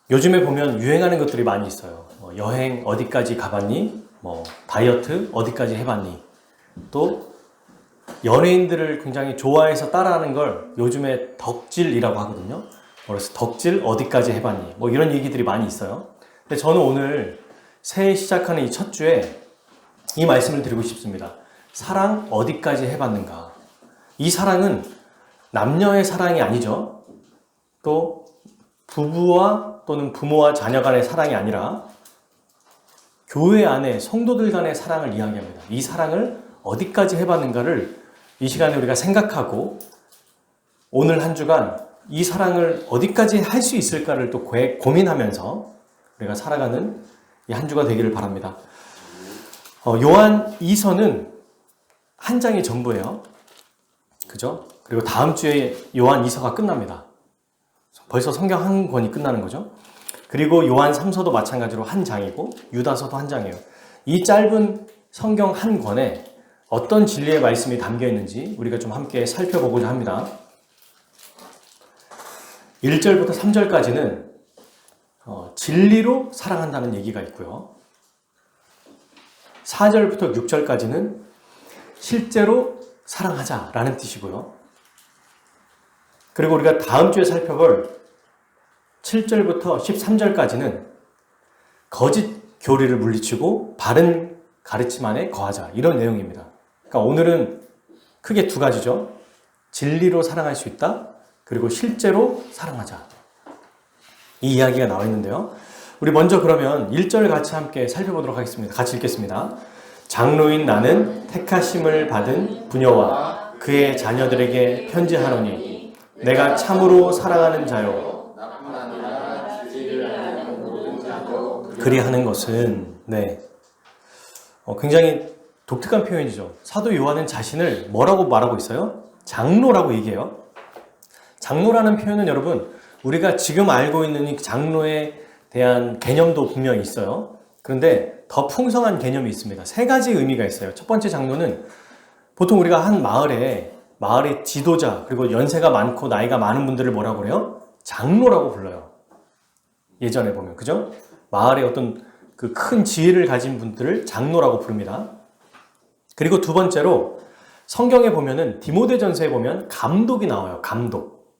요즘에 보면 유행하는 것들이 많이 있어요. 여행 어디까지 가봤니? 다이어트 어디까지 해봤니? 또 연예인들을 굉장히 좋아해서 따라하는 걸 요즘에 덕질이라고 하거든요. 그래서 덕질 어디까지 해봤니? 이런 얘기들이 많이 있어요. 근데 저는 오늘 새해 시작하는 이 첫 주에 이 말씀을 드리고 싶습니다. 사랑 어디까지 해봤는가? 이 사랑은 남녀의 사랑이 아니죠. 또 부부와 또는 부모와 자녀 간의 사랑이 아니라 교회 안에 성도들 간의 사랑을 이야기합니다. 이 사랑을 어디까지 해봤는가를 이 시간에 우리가 생각하고 오늘 한 주간 이 사랑을 어디까지 할 수 있을까를 또 고민하면서 우리가 살아가는 이 한 주가 되기를 바랍니다. 요한 2서는 한 장이 전부예요. 그죠? 그리고 다음 주에 요한 2서가 끝납니다. 벌써 성경 한 권이 끝나는 거죠. 그리고 요한 3서도 마찬가지로 한 장이고 유다서도 한 장이에요. 이 짧은 성경 한 권에 어떤 진리의 말씀이 담겨 있는지 우리가 좀 함께 살펴보고자 합니다. 1절부터 3절까지는 진리로 사랑한다는 얘기가 있고요. 4절부터 6절까지는 실제로 사랑하자라는 뜻이고요. 그리고 우리가 다음 주에 살펴볼 7절부터 13절까지는 거짓 교리를 물리치고 바른 가르침 안에 거하자, 이런 내용입니다. 그러니까 오늘은 크게 두 가지죠. 진리로 사랑할 수 있다, 그리고 실제로 사랑하자. 이 이야기가 나와 있는데요. 우리 먼저 그러면 1절 같이 함께 살펴보도록 하겠습니다. 같이 읽겠습니다. 장로인 나는 택하심을 받은 부녀와 그의 자녀들에게 편지하노니 내가 참으로 사랑하는 자요 그리하는 것은 굉장히 독특한 표현이죠. 사도 요한은 자신을 뭐라고 말하고 있어요? 장로라고 얘기해요. 장로라는 표현은 여러분, 우리가 지금 알고 있는 이 장로에 대한 개념도 분명히 있어요. 그런데 더 풍성한 개념이 있습니다. 세 가지 의미가 있어요. 첫 번째 장로는 보통 우리가 한 마을의 지도자, 그리고 연세가 많고 나이가 많은 분들을 뭐라고 그래요? 장로라고 불러요. 예전에 보면, 그죠? 마을의 어떤 그 큰 지혜를 가진 분들을 장로라고 부릅니다. 그리고 두 번째로 성경에 보면은 디모데전서에 보면 감독이 나와요. 감독.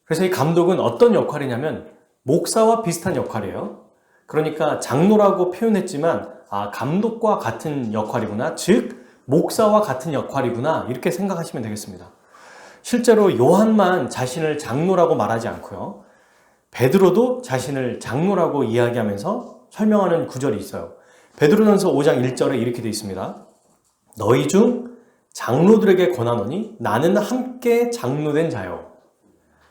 그래서 이 감독은 어떤 역할이냐면 목사와 비슷한 역할이에요. 그러니까 장로라고 표현했지만 감독과 같은 역할이구나. 즉 목사와 같은 역할이구나. 이렇게 생각하시면 되겠습니다. 실제로 요한만 자신을 장로라고 말하지 않고요. 베드로도 자신을 장로라고 이야기하면서 설명하는 구절이 있어요. 베드로전서 5장 1절에 이렇게 되어 있습니다. 너희 중 장로들에게 권하노니 나는 함께 장로된 자요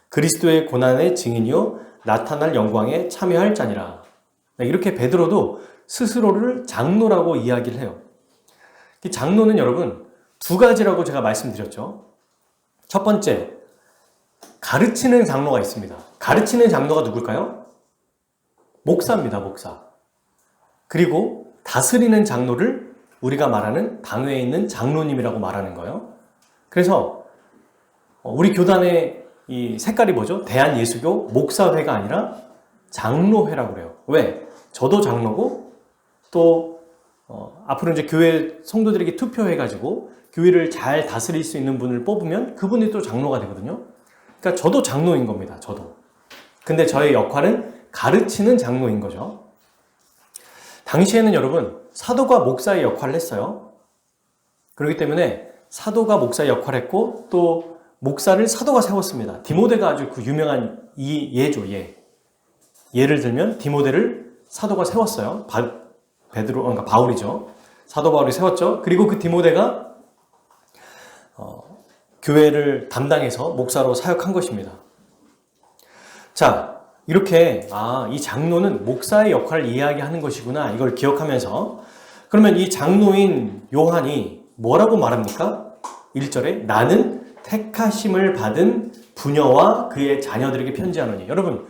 그리스도의 고난의 증인이요 나타날 영광에 참여할 자니라. 이렇게 베드로도 스스로를 장로라고 이야기를 해요. 이 장로는 여러분 두 가지라고 제가 말씀드렸죠. 첫 번째, 가르치는 장로가 있습니다. 가르치는 장로가 누굴까요? 목사입니다. 목사. 그리고 다스리는 장로를 우리가 말하는 당회에 있는 장로님이라고 말하는 거예요. 그래서 우리 교단의 이 색깔이 뭐죠? 대한예수교 목사회가 아니라 장로회라고 그래요. 왜? 저도 장로고 또 앞으로 이제 교회 성도들에게 투표해가지고 교회를 잘 다스릴 수 있는 분을 뽑으면 그분이 또 장로가 되거든요. 그러니까 저도 장로인 겁니다. 저도. 근데 저의 역할은 가르치는 장로인 거죠. 당시에는 여러분 사도가 목사의 역할을 했어요. 그렇기 때문에 사도가 목사의 역할을 했고 또 목사를 사도가 세웠습니다. 디모데가 아주 그 유명한 이 예죠. 예를 들면 디모데를 사도가 세웠어요. 그러니까 바울이죠. 사도 바울이 세웠죠. 그리고 그 디모데가 교회를 담당해서 목사로 사역한 것입니다. 자, 이렇게 이 장로는 목사의 역할을 이야기하는 것이구나, 이걸 기억하면서 그러면 이 장로인 요한이 뭐라고 말합니까? 1절에 나는 택하심을 받은 부녀와 그의 자녀들에게 편지하노니. 여러분,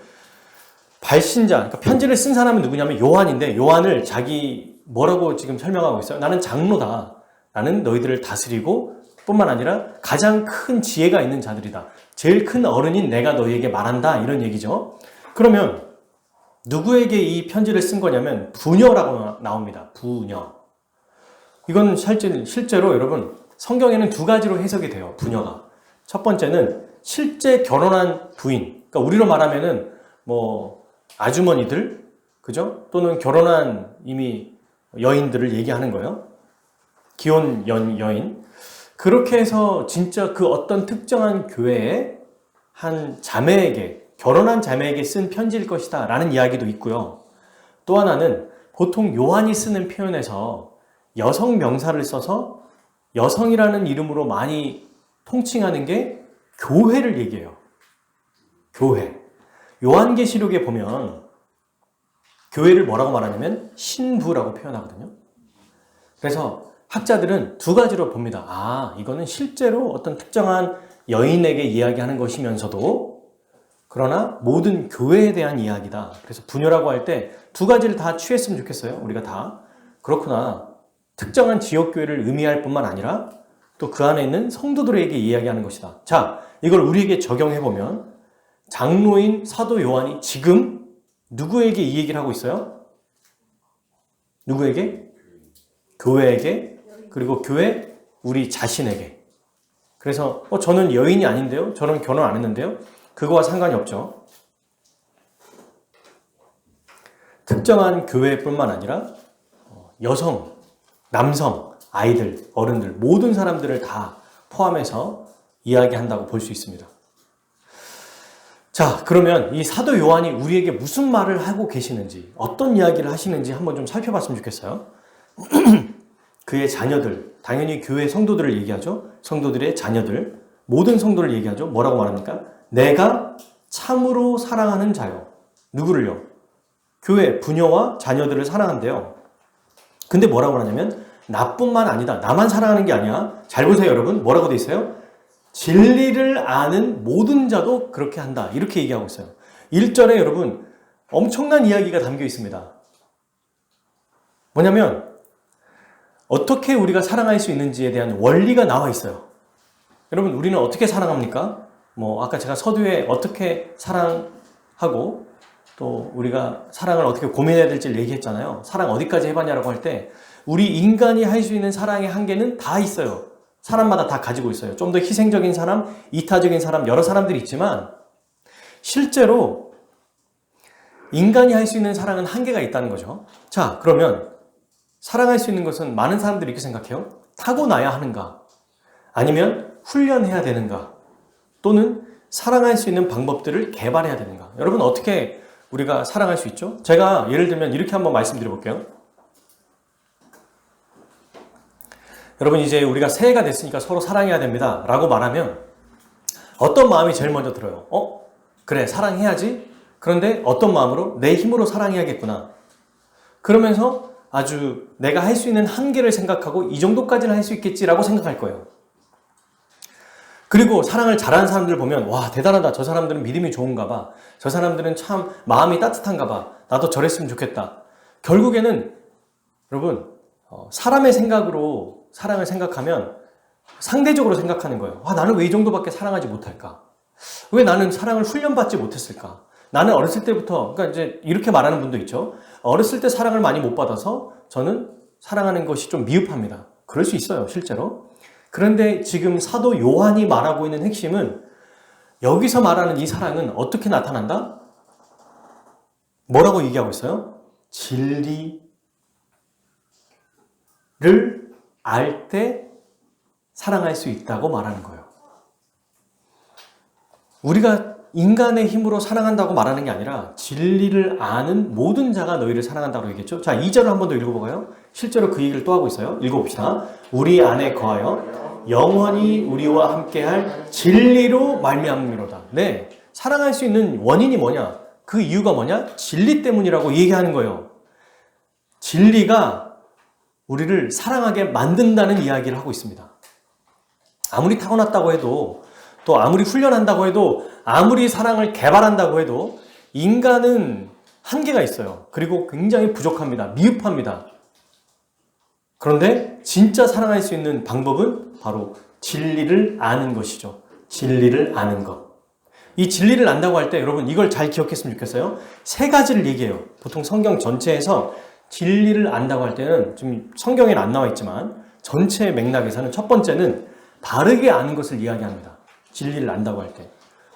발신자, 그러니까 편지를 쓴 사람은 누구냐면 요한인데 요한을 자기 뭐라고 지금 설명하고 있어요? 나는 장로다. 나는 너희들을 다스리고 뿐만 아니라 가장 큰 지혜가 있는 자들이다. 제일 큰 어른인 내가 너희에게 말한다. 이런 얘기죠. 그러면 누구에게 이 편지를 쓴 거냐면 부녀라고 나옵니다. 부녀. 이건 실제로 여러분 성경에는 두 가지로 해석이 돼요. 부녀가. 첫 번째는 실제 결혼한 부인. 그러니까 우리로 말하면은 뭐 아주머니들, 그죠? 또는 결혼한 이미 여인들을 얘기하는 거예요. 기혼 여인. 그렇게 해서 진짜 그 어떤 특정한 교회에 한 자매에게, 결혼한 자매에게 쓴 편지일 것이다 라는 이야기도 있고요. 또 하나는 보통 요한이 쓰는 표현에서 여성 명사를 써서 여성이라는 이름으로 많이 통칭하는 게 교회를 얘기해요. 교회. 요한계시록에 보면 교회를 뭐라고 말하냐면 신부라고 표현하거든요. 그래서 학자들은 두 가지로 봅니다. 아, 이거는 실제로 어떤 특정한 여인에게 이야기하는 것이면서도 그러나 모든 교회에 대한 이야기다. 그래서 부녀라고 할 때 두 가지를 다 취했으면 좋겠어요. 우리가 다. 그렇구나. 특정한 지역교회를 의미할 뿐만 아니라 또 그 안에 있는 성도들에게 이야기하는 것이다. 자, 이걸 우리에게 적용해보면 장로인 사도 요한이 지금 누구에게 이 얘기를 하고 있어요? 누구에게? 교회에게, 그리고 교회 우리 자신에게. 그래서 저는 여인이 아닌데요? 저는 결혼 안 했는데요? 그거와 상관이 없죠. 특정한 교회뿐만 아니라 여성, 남성, 아이들, 어른들 모든 사람들을 다 포함해서 이야기한다고 볼 수 있습니다. 자, 그러면 이 사도 요한이 우리에게 무슨 말을 하고 계시는지, 어떤 이야기를 하시는지 한번 좀 살펴봤으면 좋겠어요. 그의 자녀들, 당연히 교회 성도들을 얘기하죠. 성도들의 자녀들, 모든 성도를 얘기하죠. 뭐라고 말합니까? 내가 참으로 사랑하는 자요. 누구를요? 교회, 부녀와 자녀들을 사랑한대요. 근데 뭐라고 하냐면 나뿐만 아니다. 나만 사랑하는 게 아니야. 잘 보세요, 여러분. 뭐라고 돼 있어요? 진리를 아는 모든 자도 그렇게 한다. 이렇게 얘기하고 있어요. 1절에 여러분 엄청난 이야기가 담겨 있습니다. 뭐냐면 어떻게 우리가 사랑할 수 있는지에 대한 원리가 나와 있어요. 여러분, 우리는 어떻게 사랑합니까? 아까 제가 서두에 어떻게 사랑하고 또 우리가 사랑을 어떻게 고민해야 될지를 얘기했잖아요. 사랑 어디까지 해봤냐라고 할 때 우리 인간이 할 수 있는 사랑의 한계는 다 있어요. 사람마다 다 가지고 있어요. 좀 더 희생적인 사람, 이타적인 사람, 여러 사람들이 있지만 실제로 인간이 할 수 있는 사랑은 한계가 있다는 거죠. 자, 그러면 사랑할 수 있는 것은 많은 사람들이 이렇게 생각해요. 타고나야 하는가? 아니면 훈련해야 되는가? 또는 사랑할 수 있는 방법들을 개발해야 되는가? 여러분, 어떻게 우리가 사랑할 수 있죠? 제가 예를 들면 이렇게 한번 말씀드려 볼게요. 여러분, 이제 우리가 새해가 됐으니까 서로 사랑해야 됩니다 라고 말하면 어떤 마음이 제일 먼저 들어요? 그래, 사랑해야지. 그런데 어떤 마음으로? 내 힘으로 사랑해야겠구나. 그러면서 아주 내가 할 수 있는 한계를 생각하고 이 정도까지는 할 수 있겠지라고 생각할 거예요. 그리고 사랑을 잘하는 사람들 보면 와, 대단하다. 저 사람들은 믿음이 좋은가 봐. 저 사람들은 참 마음이 따뜻한가 봐. 나도 저랬으면 좋겠다. 결국에는 여러분, 사람의 생각으로 사랑을 생각하면 상대적으로 생각하는 거예요. 나는 왜 이 정도밖에 사랑하지 못할까? 왜 나는 사랑을 훈련받지 못했을까? 나는 어렸을 때부터, 그러니까 이제 이렇게 말하는 분도 있죠. 어렸을 때 사랑을 많이 못 받아서 저는 사랑하는 것이 좀 미흡합니다. 그럴 수 있어요, 실제로. 그런데 지금 사도 요한이 말하고 있는 핵심은 여기서 말하는 이 사랑은 어떻게 나타난다? 뭐라고 얘기하고 있어요? 진리를 알 때 사랑할 수 있다고 말하는 거예요. 우리가 인간의 힘으로 사랑한다고 말하는 게 아니라 진리를 아는 모든 자가 너희를 사랑한다고 얘기했죠. 자, 2절을 한 번 더 읽어볼까요? 실제로 그 얘기를 또 하고 있어요. 읽어봅시다. 우리 안에 거하여 영원히 우리와 함께할 진리로 말미암음이로다. 네, 사랑할 수 있는 원인이 뭐냐? 그 이유가 뭐냐? 진리 때문이라고 얘기하는 거예요. 진리가 우리를 사랑하게 만든다는 이야기를 하고 있습니다. 아무리 타고났다고 해도, 또 아무리 훈련한다고 해도, 아무리 사랑을 개발한다고 해도 인간은 한계가 있어요. 그리고 굉장히 부족합니다. 미흡합니다. 그런데 진짜 사랑할 수 있는 방법은 바로 진리를 아는 것이죠. 진리를 아는 것. 이 진리를 안다고 할 때 여러분 이걸 잘 기억했으면 좋겠어요. 세 가지를 얘기해요. 보통 성경 전체에서 진리를 안다고 할 때는 지금 성경에는 안 나와 있지만 전체 맥락에서는 첫 번째는 바르게 아는 것을 이야기합니다. 진리를 안다고 할 때.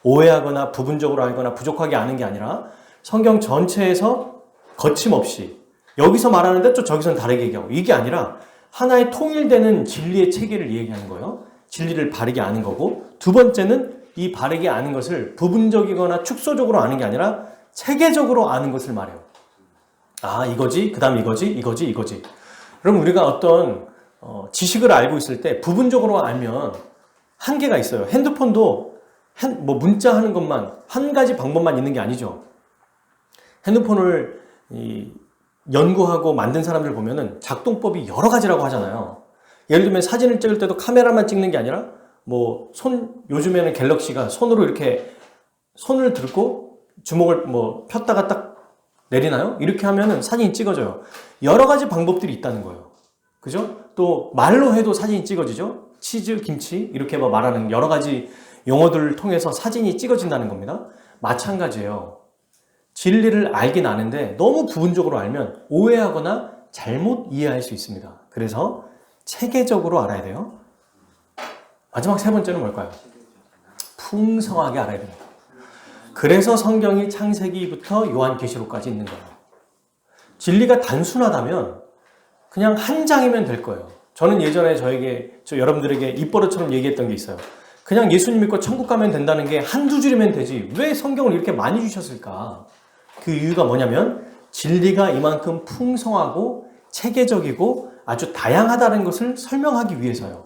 오해하거나 부분적으로 알거나 부족하게 아는 게 아니라 성경 전체에서 거침없이 여기서 말하는데 또 저기서는 다르게 얘기하고 이게 아니라 하나의 통일되는 진리의 체계를 얘기하는 거예요. 진리를 바르게 아는 거고 두 번째는 이 바르게 아는 것을 부분적이거나 축소적으로 아는 게 아니라 체계적으로 아는 것을 말해요. 아 이거지, 그 다음 이거지. 그럼 우리가 어떤 지식을 알고 있을 때 부분적으로 알면 한계가 있어요. 핸드폰도 문자 하는 것만 한 가지 방법만 있는 게 아니죠. 핸드폰을 연구하고 만든 사람들 보면은 작동법이 여러 가지라고 하잖아요. 예를 들면 사진을 찍을 때도 카메라만 찍는 게 아니라 요즘에는 갤럭시가 손으로 이렇게 손을 들고 주먹을 폈다가 딱 내리나요? 이렇게 하면은 사진이 찍어져요. 여러 가지 방법들이 있다는 거예요. 그죠? 또 말로 해도 사진이 찍어지죠? 치즈, 김치 이렇게 말하는 여러 가지 용어들을 통해서 사진이 찍어진다는 겁니다. 마찬가지예요. 진리를 알긴 아는데 너무 부분적으로 알면 오해하거나 잘못 이해할 수 있습니다. 그래서 체계적으로 알아야 돼요. 마지막 세 번째는 뭘까요? 풍성하게 알아야 됩니다. 그래서 성경이 창세기부터 요한계시록까지 있는 거예요. 진리가 단순하다면 그냥 한 장이면 될 거예요. 저는 예전에 여러분들에게 입버릇처럼 얘기했던 게 있어요. 그냥 예수님 믿고 천국 가면 된다는 게 한두 줄이면 되지 왜 성경을 이렇게 많이 주셨을까? 그 이유가 뭐냐면 진리가 이만큼 풍성하고 체계적이고 아주 다양하다는 것을 설명하기 위해서요.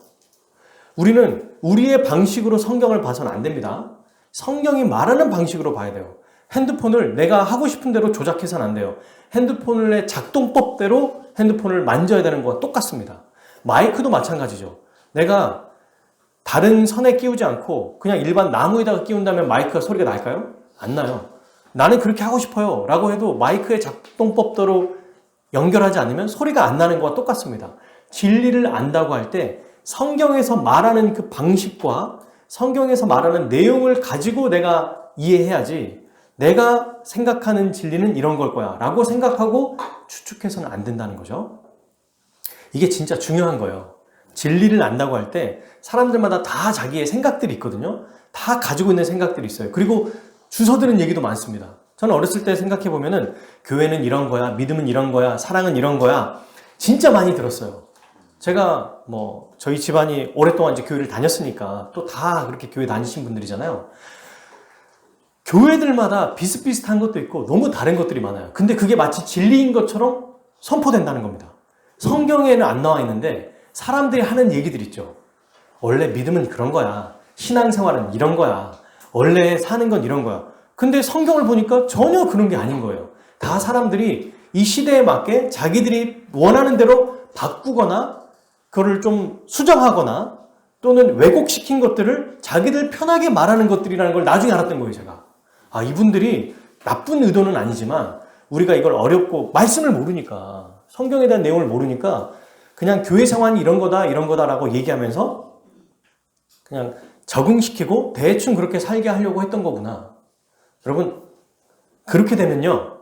우리는 우리의 방식으로 성경을 봐서는 안 됩니다. 성경이 말하는 방식으로 봐야 돼요. 핸드폰을 내가 하고 싶은 대로 조작해서는 안 돼요. 핸드폰의 작동법대로 핸드폰을 만져야 되는 거와 똑같습니다. 마이크도 마찬가지죠. 내가 다른 선에 끼우지 않고 그냥 일반 나무에다가 끼운다면 마이크가 소리가 날까요? 안 나요. 나는 그렇게 하고 싶어요 라고 해도 마이크의 작동법대로 연결하지 않으면 소리가 안 나는 거와 똑같습니다. 진리를 안다고 할 때 성경에서 말하는 그 방식과 성경에서 말하는 내용을 가지고 내가 이해해야지 내가 생각하는 진리는 이런 걸 거야 라고 생각하고 추측해서는 안 된다는 거죠. 이게 진짜 중요한 거예요. 진리를 안다고 할 때 사람들마다 다 자기의 생각들이 있거든요. 다 가지고 있는 생각들이 있어요. 그리고 주워드는 얘기도 많습니다. 저는 어렸을 때 생각해 보면은 교회는 이런 거야, 믿음은 이런 거야, 사랑은 이런 거야 진짜 많이 들었어요. 제가 저희 집안이 오랫동안 이제 교회를 다녔으니까 또 다 그렇게 교회 다니신 분들이잖아요. 교회들마다 비슷비슷한 것도 있고 너무 다른 것들이 많아요. 근데 그게 마치 진리인 것처럼 선포된다는 겁니다. 성경에는 안 나와 있는데 사람들이 하는 얘기들 있죠. 원래 믿음은 그런 거야. 신앙생활은 이런 거야. 원래 사는 건 이런 거야. 근데 성경을 보니까 전혀 그런 게 아닌 거예요. 다 사람들이 이 시대에 맞게 자기들이 원하는 대로 바꾸거나 그거를 좀 수정하거나 또는 왜곡시킨 것들을 자기들 편하게 말하는 것들이라는 걸 나중에 알았던 거예요, 제가. 아, 이분들이 나쁜 의도는 아니지만 우리가 이걸 어렵고 말씀을 모르니까 성경에 대한 내용을 모르니까 그냥 교회 상황이 이런 거다라고 얘기하면서 그냥 적응시키고 대충 그렇게 살게 하려고 했던 거구나. 여러분, 그렇게 되면요.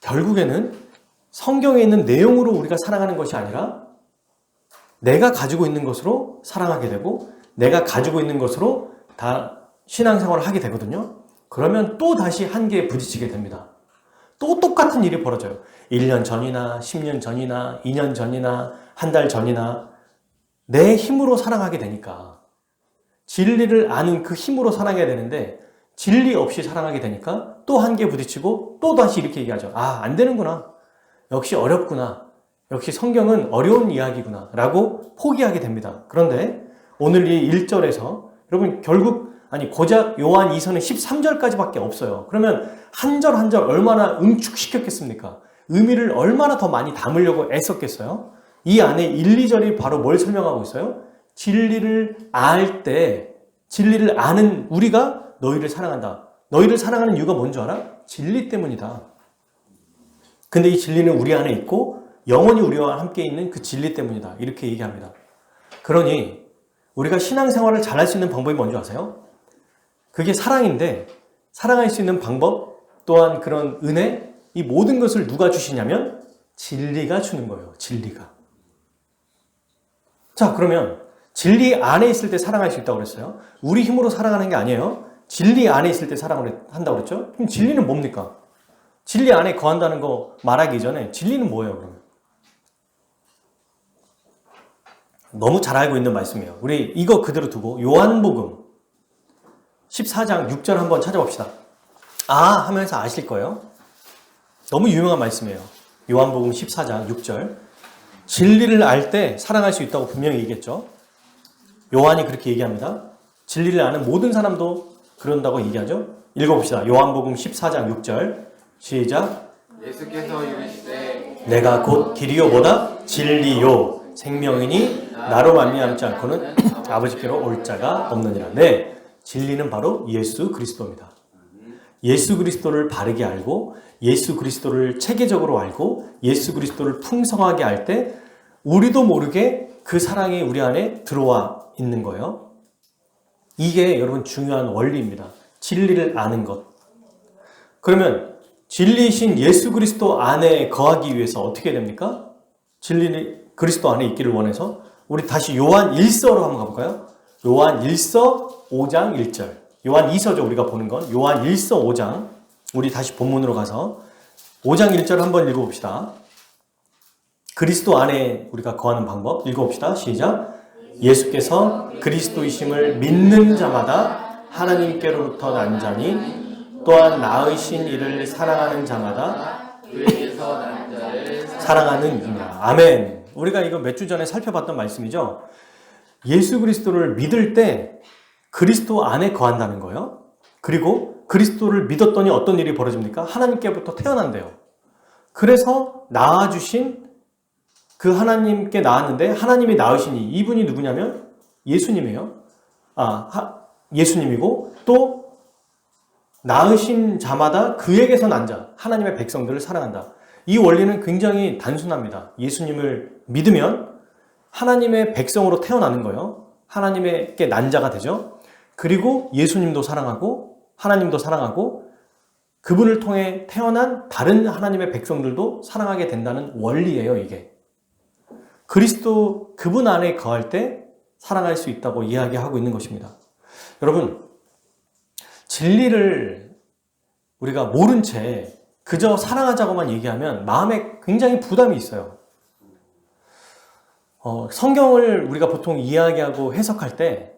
결국에는 성경에 있는 내용으로 우리가 사랑하는 것이 아니라 내가 가지고 있는 것으로 사랑하게 되고 내가 가지고 있는 것으로 다 신앙생활을 하게 되거든요. 그러면 또 다시 한계에 부딪히게 됩니다. 또 똑같은 일이 벌어져요. 1년 전이나 10년 전이나 2년 전이나 한 달 전이나 내 힘으로 사랑하게 되니까 진리를 아는 그 힘으로 사랑해야 되는데 진리 없이 사랑하게 되니까 또 한계에 부딪히고 또 다시 이렇게 얘기하죠. 아, 안 되는구나. 역시 어렵구나. 역시 성경은 어려운 이야기구나 라고 포기하게 됩니다. 그런데 오늘 이 1절에서 여러분 고작 요한 2서는 13절까지밖에 없어요. 그러면 한 절 한 절 얼마나 응축시켰겠습니까? 의미를 얼마나 더 많이 담으려고 애썼겠어요? 이 안에 1, 2절이 바로 뭘 설명하고 있어요? 진리를 알 때, 진리를 아는 우리가 너희를 사랑한다. 너희를 사랑하는 이유가 뭔 줄 알아? 진리 때문이다. 근데 이 진리는 우리 안에 있고 영원히 우리와 함께 있는 그 진리 때문이다. 이렇게 얘기합니다. 그러니 우리가 신앙생활을 잘할 수 있는 방법이 뭔지 아세요? 그게 사랑인데 사랑할 수 있는 방법 또한 그런 은혜 이 모든 것을 누가 주시냐면 진리가 주는 거예요. 진리가. 자, 그러면 진리 안에 있을 때 사랑할 수 있다고 그랬어요. 우리 힘으로 사랑하는 게 아니에요. 진리 안에 있을 때 사랑을 한다고 그랬죠. 그럼 진리는 뭡니까? 진리 안에 거한다는 거 말하기 전에 진리는 뭐예요, 그러면? 너무 잘 알고 있는 말씀이에요. 우리 이거 그대로 두고 요한복음 14장 6절 한번 찾아봅시다. 하면서 아실 거예요. 너무 유명한 말씀이에요. 요한복음 14장 6절. 진리를 알 때 사랑할 수 있다고 분명히 얘기했죠. 요한이 그렇게 얘기합니다. 진리를 아는 모든 사람도 그런다고 얘기하죠. 읽어봅시다. 요한복음 14장 6절. 시작. 예수께서 이르시되 내가 곧 길이요 뭐다? 진리요 생명이니 나로 말미암지 않고는 아버지께로 올 자가 없느니라. 네, 진리는 바로 예수 그리스도입니다. 예수 그리스도를 바르게 알고 예수 그리스도를 체계적으로 알고 예수 그리스도를 풍성하게 알 때 우리도 모르게 그 사랑이 우리 안에 들어와 있는 거예요. 이게 여러분 중요한 원리입니다. 진리를 아는 것. 그러면 진리이신 예수 그리스도 안에 거하기 위해서 어떻게 됩니까? 진리 그리스도 안에 있기를 원해서 우리 다시 요한 1서로 한번 가볼까요? 요한 1서 5장 1절. 요한 2서죠. 우리가 보는 건. 요한 1서 5장. 우리 다시 본문으로 가서 5장 1절 한번 읽어봅시다. 그리스도 안에 우리가 거하는 방법 읽어봅시다. 시작. 예수께서 그리스도이심을 믿는 자마다 하나님께로부터 난 자니 또한 낳으신 이를 사랑하는 자마다 그에게서 난 자를 사랑하는 이라. 아멘. 우리가 이거 몇 주 전에 살펴봤던 말씀이죠. 예수 그리스도를 믿을 때 그리스도 안에 거한다는 거예요. 그리고 그리스도를 믿었더니 어떤 일이 벌어집니까? 하나님께부터 태어난대요. 그래서 낳아주신 그 하나님께 낳았는데 하나님이 낳으시니 이분이 누구냐면 예수님이에요. 예수님이고 또 낳으신 자마다 그에게서 난 자, 하나님의 백성들을 사랑한다. 이 원리는 굉장히 단순합니다. 예수님을 믿으면 하나님의 백성으로 태어나는 거예요. 하나님께 난 자가 되죠. 그리고 예수님도 사랑하고 하나님도 사랑하고 그분을 통해 태어난 다른 하나님의 백성들도 사랑하게 된다는 원리예요, 이게. 그리스도 그분 안에 거할 때 사랑할 수 있다고 이야기하고 있는 것입니다. 여러분, 진리를 우리가 모른 채 그저 사랑하자고만 얘기하면 마음에 굉장히 부담이 있어요. 성경을 우리가 보통 이야기하고 해석할 때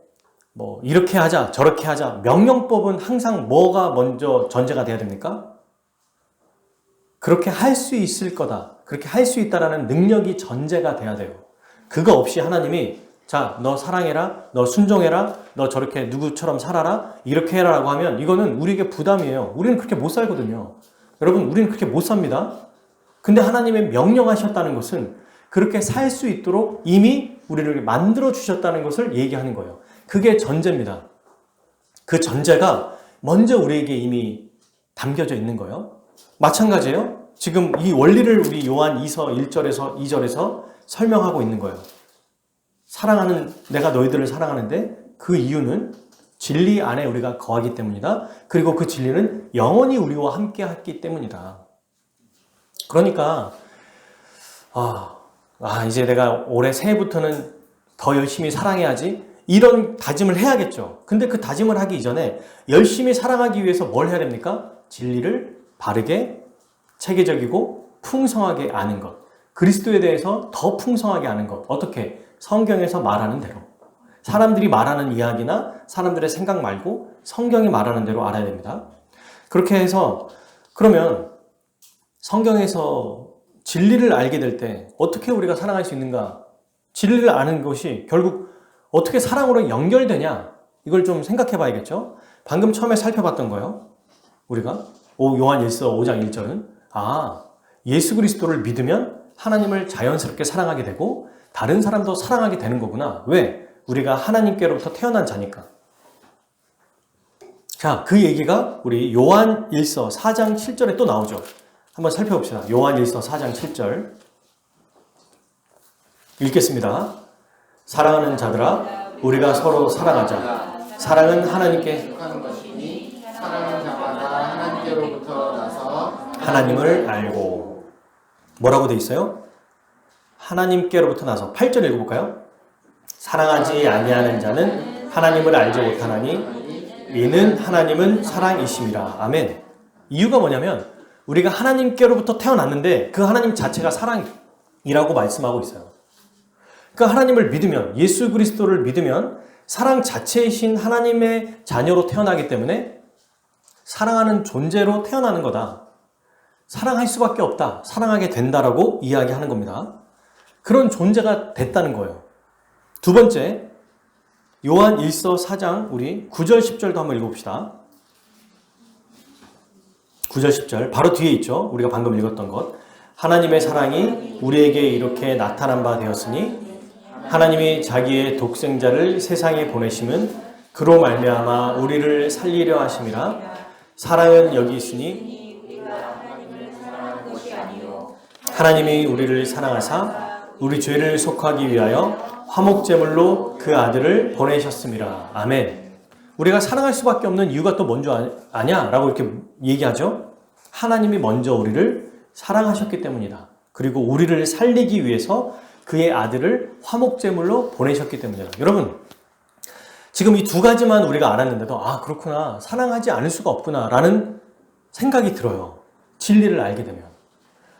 뭐 이렇게 하자 저렇게 하자 명령법은 항상 뭐가 먼저 전제가 돼야 됩니까? 그렇게 할 수 있을 거다. 그렇게 할 수 있다라는 능력이 전제가 돼야 돼요. 그거 없이 하나님이 자, 너 사랑해라, 너 순종해라, 너 저렇게 누구처럼 살아라, 이렇게 해라라고 하면 이거는 우리에게 부담이에요. 우리는 그렇게 못 살거든요. 여러분, 우리는 그렇게 못 삽니다. 근데 하나님의 명령하셨다는 것은 그렇게 살 수 있도록 이미 우리를 만들어 주셨다는 것을 얘기하는 거예요. 그게 전제입니다. 그 전제가 먼저 우리에게 이미 담겨져 있는 거예요. 마찬가지예요. 지금 이 원리를 우리 요한 2서 1절에서 2절에서 설명하고 있는 거예요. 사랑하는, 내가 너희들을 사랑하는데 그 이유는 진리 안에 우리가 거하기 때문이다. 그리고 그 진리는 영원히 우리와 함께 했기 때문이다. 그러니까 이제 내가 올해 새해부터는 더 열심히 사랑해야지 이런 다짐을 해야겠죠. 근데 그 다짐을 하기 이전에 열심히 사랑하기 위해서 뭘 해야 됩니까? 진리를 바르게 체계적이고 풍성하게 아는 것. 그리스도에 대해서 더 풍성하게 아는 것. 어떻게? 성경에서 말하는 대로. 사람들이 말하는 이야기나 사람들의 생각 말고 성경이 말하는 대로 알아야 됩니다. 그렇게 해서 그러면 성경에서 진리를 알게 될 때 어떻게 우리가 사랑할 수 있는가? 진리를 아는 것이 결국 어떻게 사랑으로 연결되냐? 이걸 좀 생각해 봐야겠죠? 방금 처음에 살펴봤던 거예요. 우리가 요한 1서 5장 1절은 예수 그리스도를 믿으면 하나님을 자연스럽게 사랑하게 되고 다른 사람도 사랑하게 되는 거구나. 왜? 우리가 하나님께로부터 태어난 자니까. 자, 그 얘기가 우리 요한 1서 4장 7절에 또 나오죠. 한번 살펴봅시다. 요한 1서 4장 7절 읽겠습니다. 사랑하는 자들아, 우리가 서로 사랑하자. 사랑은 하나님께 속하는 것이요 하나님을 알고. 뭐라고 돼 있어요? 하나님께로부터 나서 8절 읽어볼까요? 사랑하지 아니하는 자는 하나님을 알지 못하나니 이는 하나님은 사랑이심이라. 아멘. 이유가 뭐냐면 우리가 하나님께로부터 태어났는데 그 하나님 자체가 사랑이라고 말씀하고 있어요. 그러니까 하나님을 믿으면, 예수 그리스도를 믿으면 사랑 자체이신 하나님의 자녀로 태어나기 때문에 사랑하는 존재로 태어나는 거다. 사랑할 수밖에 없다. 사랑하게 된다라고 이야기하는 겁니다. 그런 존재가 됐다는 거예요. 두 번째, 요한 1서 4장 우리 9절 10절도 한번 읽어봅시다. 9절 10절 바로 뒤에 있죠. 우리가 방금 읽었던 것. 하나님의 사랑이 우리에게 이렇게 나타난 바 되었으니 하나님이 자기의 독생자를 세상에 보내심은 그로 말미암아 우리를 살리려 하심이라. 사랑은 여기 있으니 하나님이 우리를 사랑하사 우리 죄를 속하기 위하여 화목제물로 그 아들을 보내셨습니다. 아멘. 우리가 사랑할 수밖에 없는 이유가 또 뭔지 아냐? 라고 이렇게 얘기하죠. 하나님이 먼저 우리를 사랑하셨기 때문이다. 그리고 우리를 살리기 위해서 그의 아들을 화목제물로 보내셨기 때문이다. 여러분, 지금 이 두 가지만 우리가 알았는데도 아 그렇구나, 사랑하지 않을 수가 없구나 라는 생각이 들어요. 진리를 알게 되면.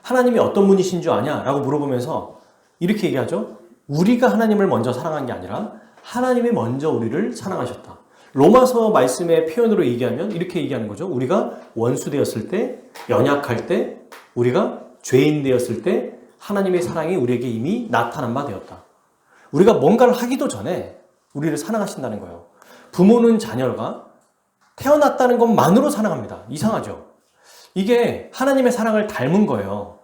하나님이 어떤 분이신 줄 아냐? 라고 물어보면서 이렇게 얘기하죠. 우리가 하나님을 먼저 사랑한 게 아니라 하나님이 먼저 우리를 사랑하셨다. 로마서 말씀의 표현으로 얘기하면 이렇게 얘기하는 거죠. 우리가 원수 되었을 때, 연약할 때, 우리가 죄인 되었을 때 하나님의 사랑이 우리에게 이미 나타난 바 되었다. 우리가 뭔가를 하기도 전에 우리를 사랑하신다는 거예요. 부모는 자녀가 태어났다는 것만으로 사랑합니다. 이상하죠? 이게 하나님의 사랑을 닮은 거예요.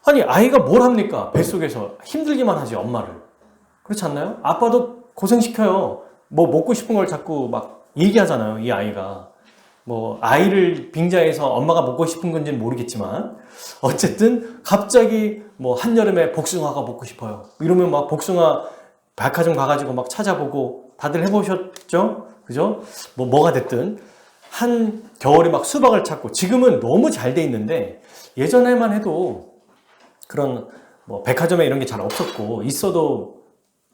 아니, 아이가 뭘 합니까? 뱃속에서 힘들기만 하지, 엄마를. 그렇지 않나요? 아빠도 고생시켜요. 뭐 먹고 싶은 걸 자꾸 막 얘기하잖아요, 이 아이가. 뭐 아이를 빙자해서 엄마가 먹고 싶은 건지는 모르겠지만 어쨌든 갑자기 뭐 한여름에 복숭아가 먹고 싶어요. 이러면 막 복숭아 백화점 가가지고 막 찾아보고 다들 해보셨죠? 그죠? 뭐가 됐든 한 겨울에 막 수박을 찾고 지금은 너무 잘 돼 있는데 예전에만 해도 그런 뭐 백화점에 이런 게 잘 없었고 있어도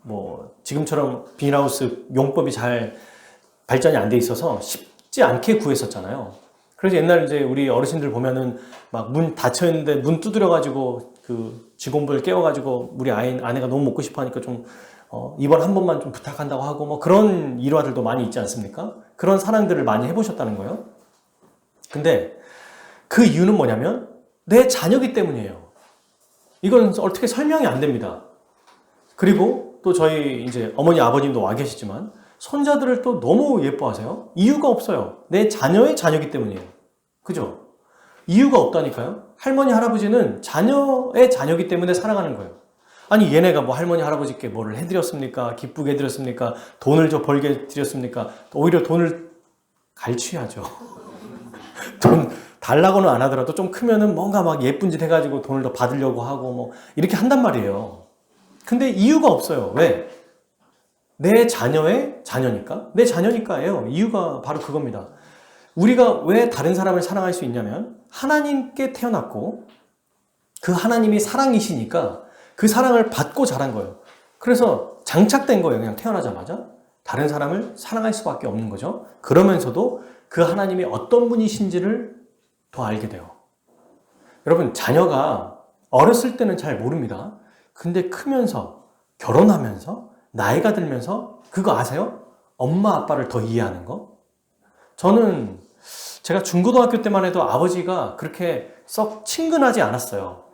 뭐 지금처럼 비닐하우스 용법이 잘 발전이 안 돼 있어서 쉽지 않게 구했었잖아요. 그래서 옛날 이제 우리 어르신들 보면은 막 문 닫혀 있는데 문 두드려 가지고 그 직원분을 깨워 가지고 우리 아내가 너무 먹고 싶어 하니까 좀 이번 한 번만 좀 부탁한다고 하고 뭐 그런 일화들도 많이 있지 않습니까? 그런 사랑들을 많이 해보셨다는 거예요. 근데 그 이유는 뭐냐면 내 자녀기 때문이에요. 이건 어떻게 설명이 안 됩니다. 그리고 또 저희 이제 어머니 아버님도 와 계시지만 손자들을 또 너무 예뻐하세요. 이유가 없어요. 내 자녀의 자녀기 때문이에요. 그죠? 이유가 없다니까요. 할머니 할아버지는 자녀의 자녀기 때문에 사랑하는 거예요. 아니 얘네가 뭐 할머니 할아버지께 뭐를 해드렸습니까? 기쁘게 해드렸습니까? 돈을 좀 벌게 해드렸습니까? 오히려 돈을 갈취하죠. 돈 달라고는 안 하더라도 좀 크면은 뭔가 막 예쁜 짓 해가지고 돈을 더 받으려고 하고 뭐 이렇게 한단 말이에요. 근데 이유가 없어요. 왜? 내 자녀의 자녀니까? 내 자녀니까예요. 이유가 바로 그겁니다. 우리가 왜 다른 사람을 사랑할 수 있냐면 하나님께 태어났고 그 하나님이 사랑이시니까 그 사랑을 받고 자란 거예요. 그래서 장착된 거예요. 그냥 태어나자마자. 다른 사람을 사랑할 수밖에 없는 거죠. 그러면서도 그 하나님이 어떤 분이신지를 더 알게 돼요. 여러분, 자녀가 어렸을 때는 잘 모릅니다. 근데 크면서, 결혼하면서, 나이가 들면서 그거 아세요? 엄마 아빠를 더 이해하는 거? 저는 제가 중고등학교 때만 해도 아버지가 그렇게 썩 친근하지 않았어요.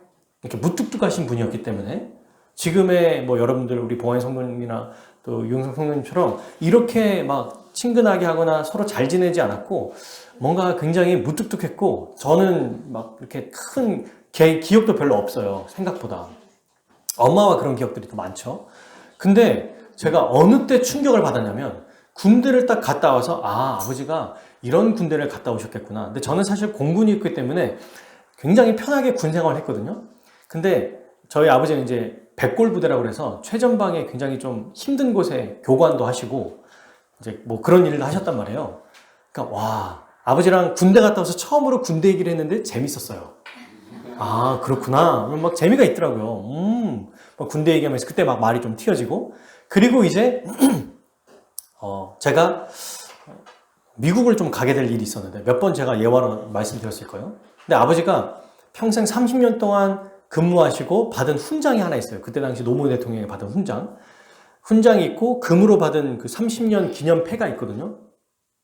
이렇게 무뚝뚝하신 분이었기 때문에 지금의 뭐 여러분들 우리 봉환 성도님이나 또 유영성 성도님처럼 이렇게 막 친근하게 하거나 서로 잘 지내지 않았고 뭔가 굉장히 무뚝뚝했고 저는 막 이렇게 큰 기억도 별로 없어요. 생각보다. 엄마와 그런 기억들이 더 많죠. 근데 제가 어느 때 충격을 받았냐면 군대를 딱 갔다 와서 아, 아버지가 이런 군대를 갔다 오셨겠구나. 근데 저는 사실 공군이었기 때문에 굉장히 편하게 군 생활을 했거든요. 근데 저희 아버지는 이제 백골 부대라고 그래서 최전방에 굉장히 좀 힘든 곳에 교관도 하시고 이제 뭐 그런 일을 하셨단 말이에요. 그러니까 와, 아버지랑 군대 갔다 와서 처음으로 군대 얘기를 했는데 재밌었어요. 아, 그렇구나. 막 재미가 있더라고요. 막 군대 얘기하면서 그때 막 말이 좀 튀어지고. 그리고 이제, 제가 미국을 좀 가게 될 일이 있었는데, 몇 번 제가 예화로 말씀드렸을 거예요. 근데 아버지가 평생 30년 동안 근무하시고 받은 훈장이 하나 있어요. 그때 당시 노무현 대통령이 받은 훈장. 훈장이 있고, 금으로 받은 그 30년 기념패가 있거든요.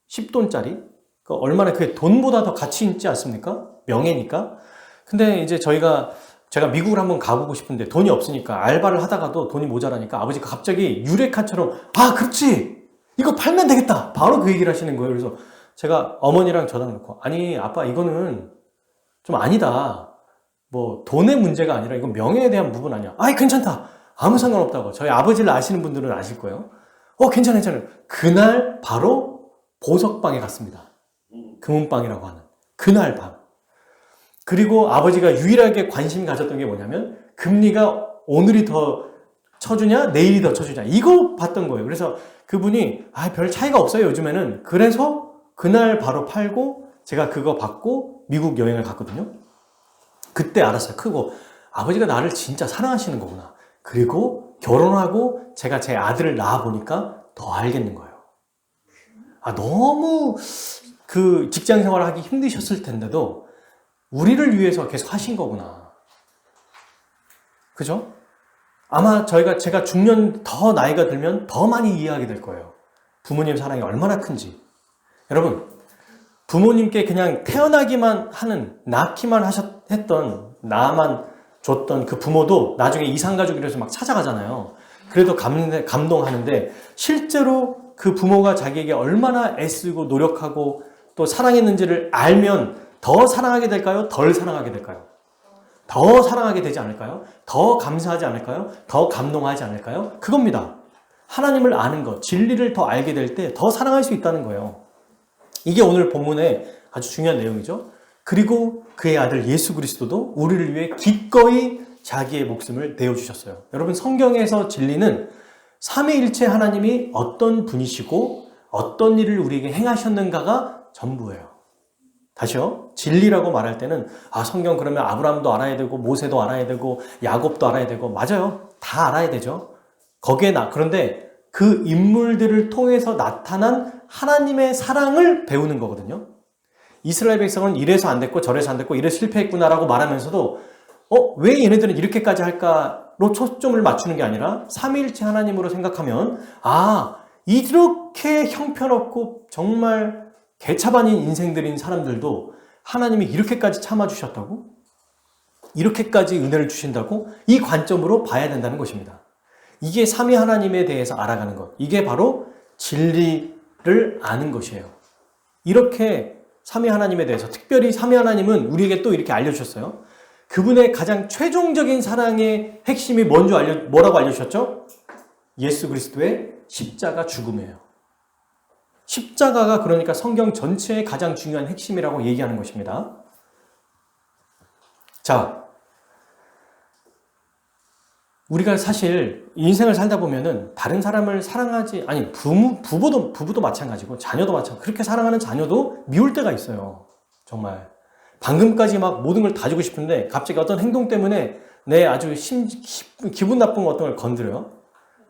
10돈짜리. 얼마나 그게 돈보다 더 가치 있지 않습니까? 명예니까. 근데 이제 제가 미국을 한번 가보고 싶은데 돈이 없으니까 알바를 하다가도 돈이 모자라니까 아버지가 갑자기 유레카처럼 아, 그렇지! 이거 팔면 되겠다! 바로 그 얘기를 하시는 거예요. 그래서 제가 어머니랑 전화 놓고 아니, 아빠, 이거는 좀 아니다. 뭐, 돈의 문제가 아니라 이건 명예에 대한 부분 아니야. 아이, 괜찮다! 아무 상관없다고. 저희 아버지를 아시는 분들은 아실 거예요. 괜찮아, 괜찮아. 그날 바로 보석방에 갔습니다. 금은방이라고 하는. 그날 밤. 그리고 아버지가 유일하게 관심 가졌던 게 뭐냐면 금리가 오늘이 더 쳐주냐 내일이 더 쳐주냐 이거 봤던 거예요. 그래서 그분이 별 차이가 없어요 요즘에는. 그래서 그날 바로 팔고 제가 그거 받고 미국 여행을 갔거든요. 그때 알았어요. 크고 아버지가 나를 진짜 사랑하시는 거구나. 그리고 결혼하고 제가 제 아들을 낳아 보니까 더 알겠는 거예요. 너무 그 직장 생활을 하기 힘드셨을 텐데도 우리를 위해서 계속 하신 거구나. 그죠? 아마 제가 중년 더 나이가 들면 더 많이 이해하게 될 거예요. 부모님 사랑이 얼마나 큰지. 여러분, 부모님께 그냥 태어나기만 하는, 낳기만 했던, 나만 줬던 그 부모도 나중에 이산가족이라서 막 찾아가잖아요. 그래도 감동하는데 실제로 그 부모가 자기에게 얼마나 애쓰고 노력하고 또 사랑했는지를 알면 더 사랑하게 될까요? 덜 사랑하게 될까요? 더 사랑하게 되지 않을까요? 더 감사하지 않을까요? 더 감동하지 않을까요? 그겁니다. 하나님을 아는 것, 진리를 더 알게 될 때 더 사랑할 수 있다는 거예요. 이게 오늘 본문의 아주 중요한 내용이죠. 그리고 그의 아들 예수 그리스도도 우리를 위해 기꺼이 자기의 목숨을 내어주셨어요. 여러분, 성경에서 진리는 삼위일체 하나님이 어떤 분이시고 어떤 일을 우리에게 행하셨는가가 전부예요. 다시요. 진리라고 말할 때는 성경 그러면 아브라함도 알아야 되고 모세도 알아야 되고 야곱도 알아야 되고 맞아요. 다 알아야 되죠. 그런데 그 인물들을 통해서 나타난 하나님의 사랑을 배우는 거거든요. 이스라엘 백성은 이래서 안 됐고 저래서 안 됐고 이래서 실패했구나라고 말하면서도 왜 얘네들은 이렇게까지 할까로 초점을 맞추는 게 아니라 삼위일체 하나님으로 생각하면 이렇게 형편없고 정말 개차반인 인생들인 사람들도 하나님이 이렇게까지 참아주셨다고? 이렇게까지 은혜를 주신다고? 이 관점으로 봐야 된다는 것입니다. 이게 삼위 하나님에 대해서 알아가는 것. 이게 바로 진리를 아는 것이에요. 이렇게 삼위 하나님에 대해서, 특별히 삼위 하나님은 우리에게 또 이렇게 알려주셨어요. 그분의 가장 최종적인 사랑의 핵심이 뭐라고 알려주셨죠? 예수 그리스도의 십자가 죽음이에요. 십자가가 그러니까 성경 전체의 가장 중요한 핵심이라고 얘기하는 것입니다. 자, 우리가 사실 인생을 살다 보면은 다른 사람을 사랑하지, 부부도 마찬가지고 자녀도 마찬가지고 그렇게 사랑하는 자녀도 미울 때가 있어요. 정말. 방금까지 막 모든 걸 다 주고 싶은데 갑자기 어떤 행동 때문에 내 아주 기분 나쁜 어떤 걸 건드려요.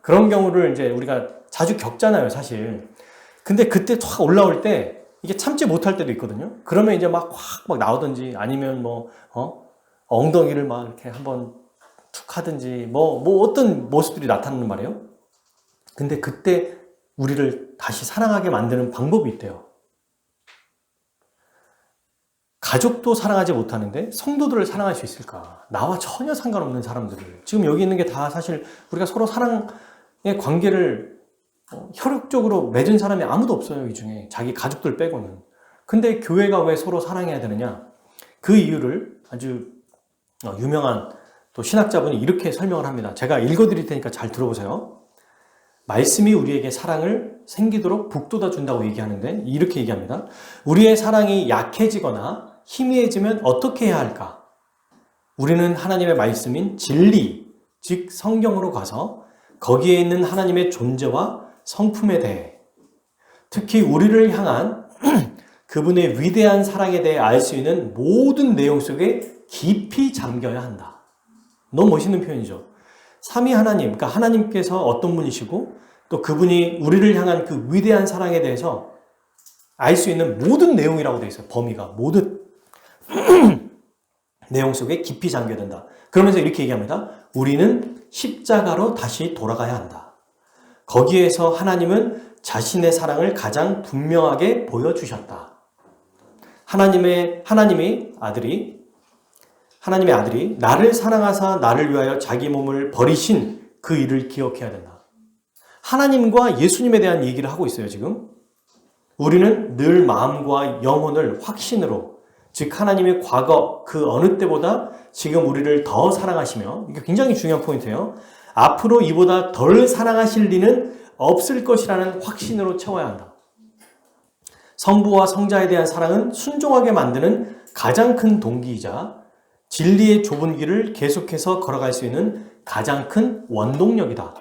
그런 경우를 이제 우리가 자주 겪잖아요, 사실. 근데 그때 확 올라올 때 이게 참지 못할 때도 있거든요. 그러면 이제 막 나오든지 아니면 엉덩이를 막 이렇게 한번 툭 하든지 어떤 모습들이 나타나는 말이에요. 근데 그때 우리를 다시 사랑하게 만드는 방법이 있대요. 가족도 사랑하지 못하는데 성도들을 사랑할 수 있을까? 나와 전혀 상관없는 사람들을. 지금 여기 있는 게 다 사실 우리가 서로 사랑의 관계를 혈육적으로 맺은 사람이 아무도 없어요, 이 중에. 자기 가족들 빼고는. 근데 교회가 왜 서로 사랑해야 되느냐? 그 이유를 아주 유명한 또 신학자분이 이렇게 설명을 합니다. 제가 읽어드릴 테니까 잘 들어보세요. 말씀이 우리에게 사랑을 생기도록 북돋아 준다고 얘기하는데 이렇게 얘기합니다. 우리의 사랑이 약해지거나 희미해지면 어떻게 해야 할까? 우리는 하나님의 말씀인 진리, 즉 성경으로 가서 거기에 있는 하나님의 존재와 성품에 대해, 특히 우리를 향한 그분의 위대한 사랑에 대해 알 수 있는 모든 내용 속에 깊이 잠겨야 한다. 너무 멋있는 표현이죠. 삼위 하나님, 그러니까 하나님께서 어떤 분이시고 또 그분이 우리를 향한 그 위대한 사랑에 대해서 알 수 있는 모든 내용이라고 되어 있어요. 범위가 모든 내용 속에 깊이 잠겨야 된다. 그러면서 이렇게 얘기합니다. 우리는 십자가로 다시 돌아가야 한다. 거기에서 하나님은 자신의 사랑을 가장 분명하게 보여주셨다. 하나님의 아들이 나를 사랑하사 나를 위하여 자기 몸을 버리신 그 일을 기억해야 된다. 하나님과 예수님에 대한 얘기를 하고 있어요, 지금. 우리는 늘 마음과 영혼을 확신으로, 즉 하나님의 과거 그 어느 때보다 지금 우리를 더 사랑하시며, 이게 굉장히 중요한 포인트예요. 앞으로 이보다 덜 사랑하실 리는 없을 것이라는 확신으로 채워야 한다. 성부와 성자에 대한 사랑은 순종하게 만드는 가장 큰 동기이자 진리의 좁은 길을 계속해서 걸어갈 수 있는 가장 큰 원동력이다.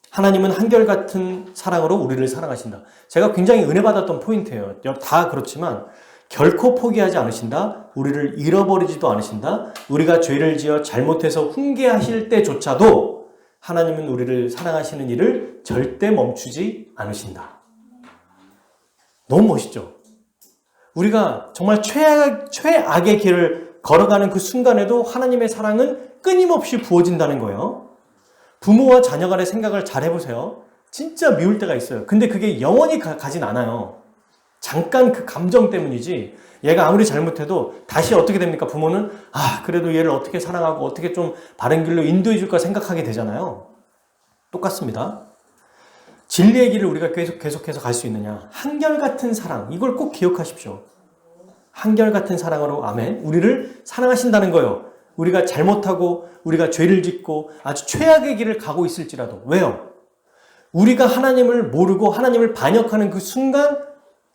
하나님은 한결같은 사랑으로 우리를 사랑하신다. 제가 굉장히 은혜 받았던 포인트예요. 다 그렇지만 결코 포기하지 않으신다. 우리를 잃어버리지도 않으신다. 우리가 죄를 지어 잘못해서 훈계하실 때조차도 하나님은 우리를 사랑하시는 일을 절대 멈추지 않으신다. 너무 멋있죠? 우리가 정말 최악의 길을 걸어가는 그 순간에도 하나님의 사랑은 끊임없이 부어진다는 거예요. 부모와 자녀 간의 생각을 잘 해보세요. 진짜 미울 때가 있어요. 근데 그게 영원히 가진 않아요. 잠깐 그 감정 때문이지, 얘가 아무리 잘못해도 다시 어떻게 됩니까? 부모는 그래도 얘를 어떻게 사랑하고 어떻게 좀 바른 길로 인도해 줄까 생각하게 되잖아요. 똑같습니다. 진리의 길을 우리가 계속해서 갈 수 있느냐? 한결같은 사랑, 이걸 꼭 기억하십시오. 한결같은 사랑으로, 아멘, 우리를 사랑하신다는 거예요. 우리가 잘못하고 우리가 죄를 짓고 아주 최악의 길을 가고 있을지라도. 왜요? 우리가 하나님을 모르고 하나님을 반역하는 그 순간,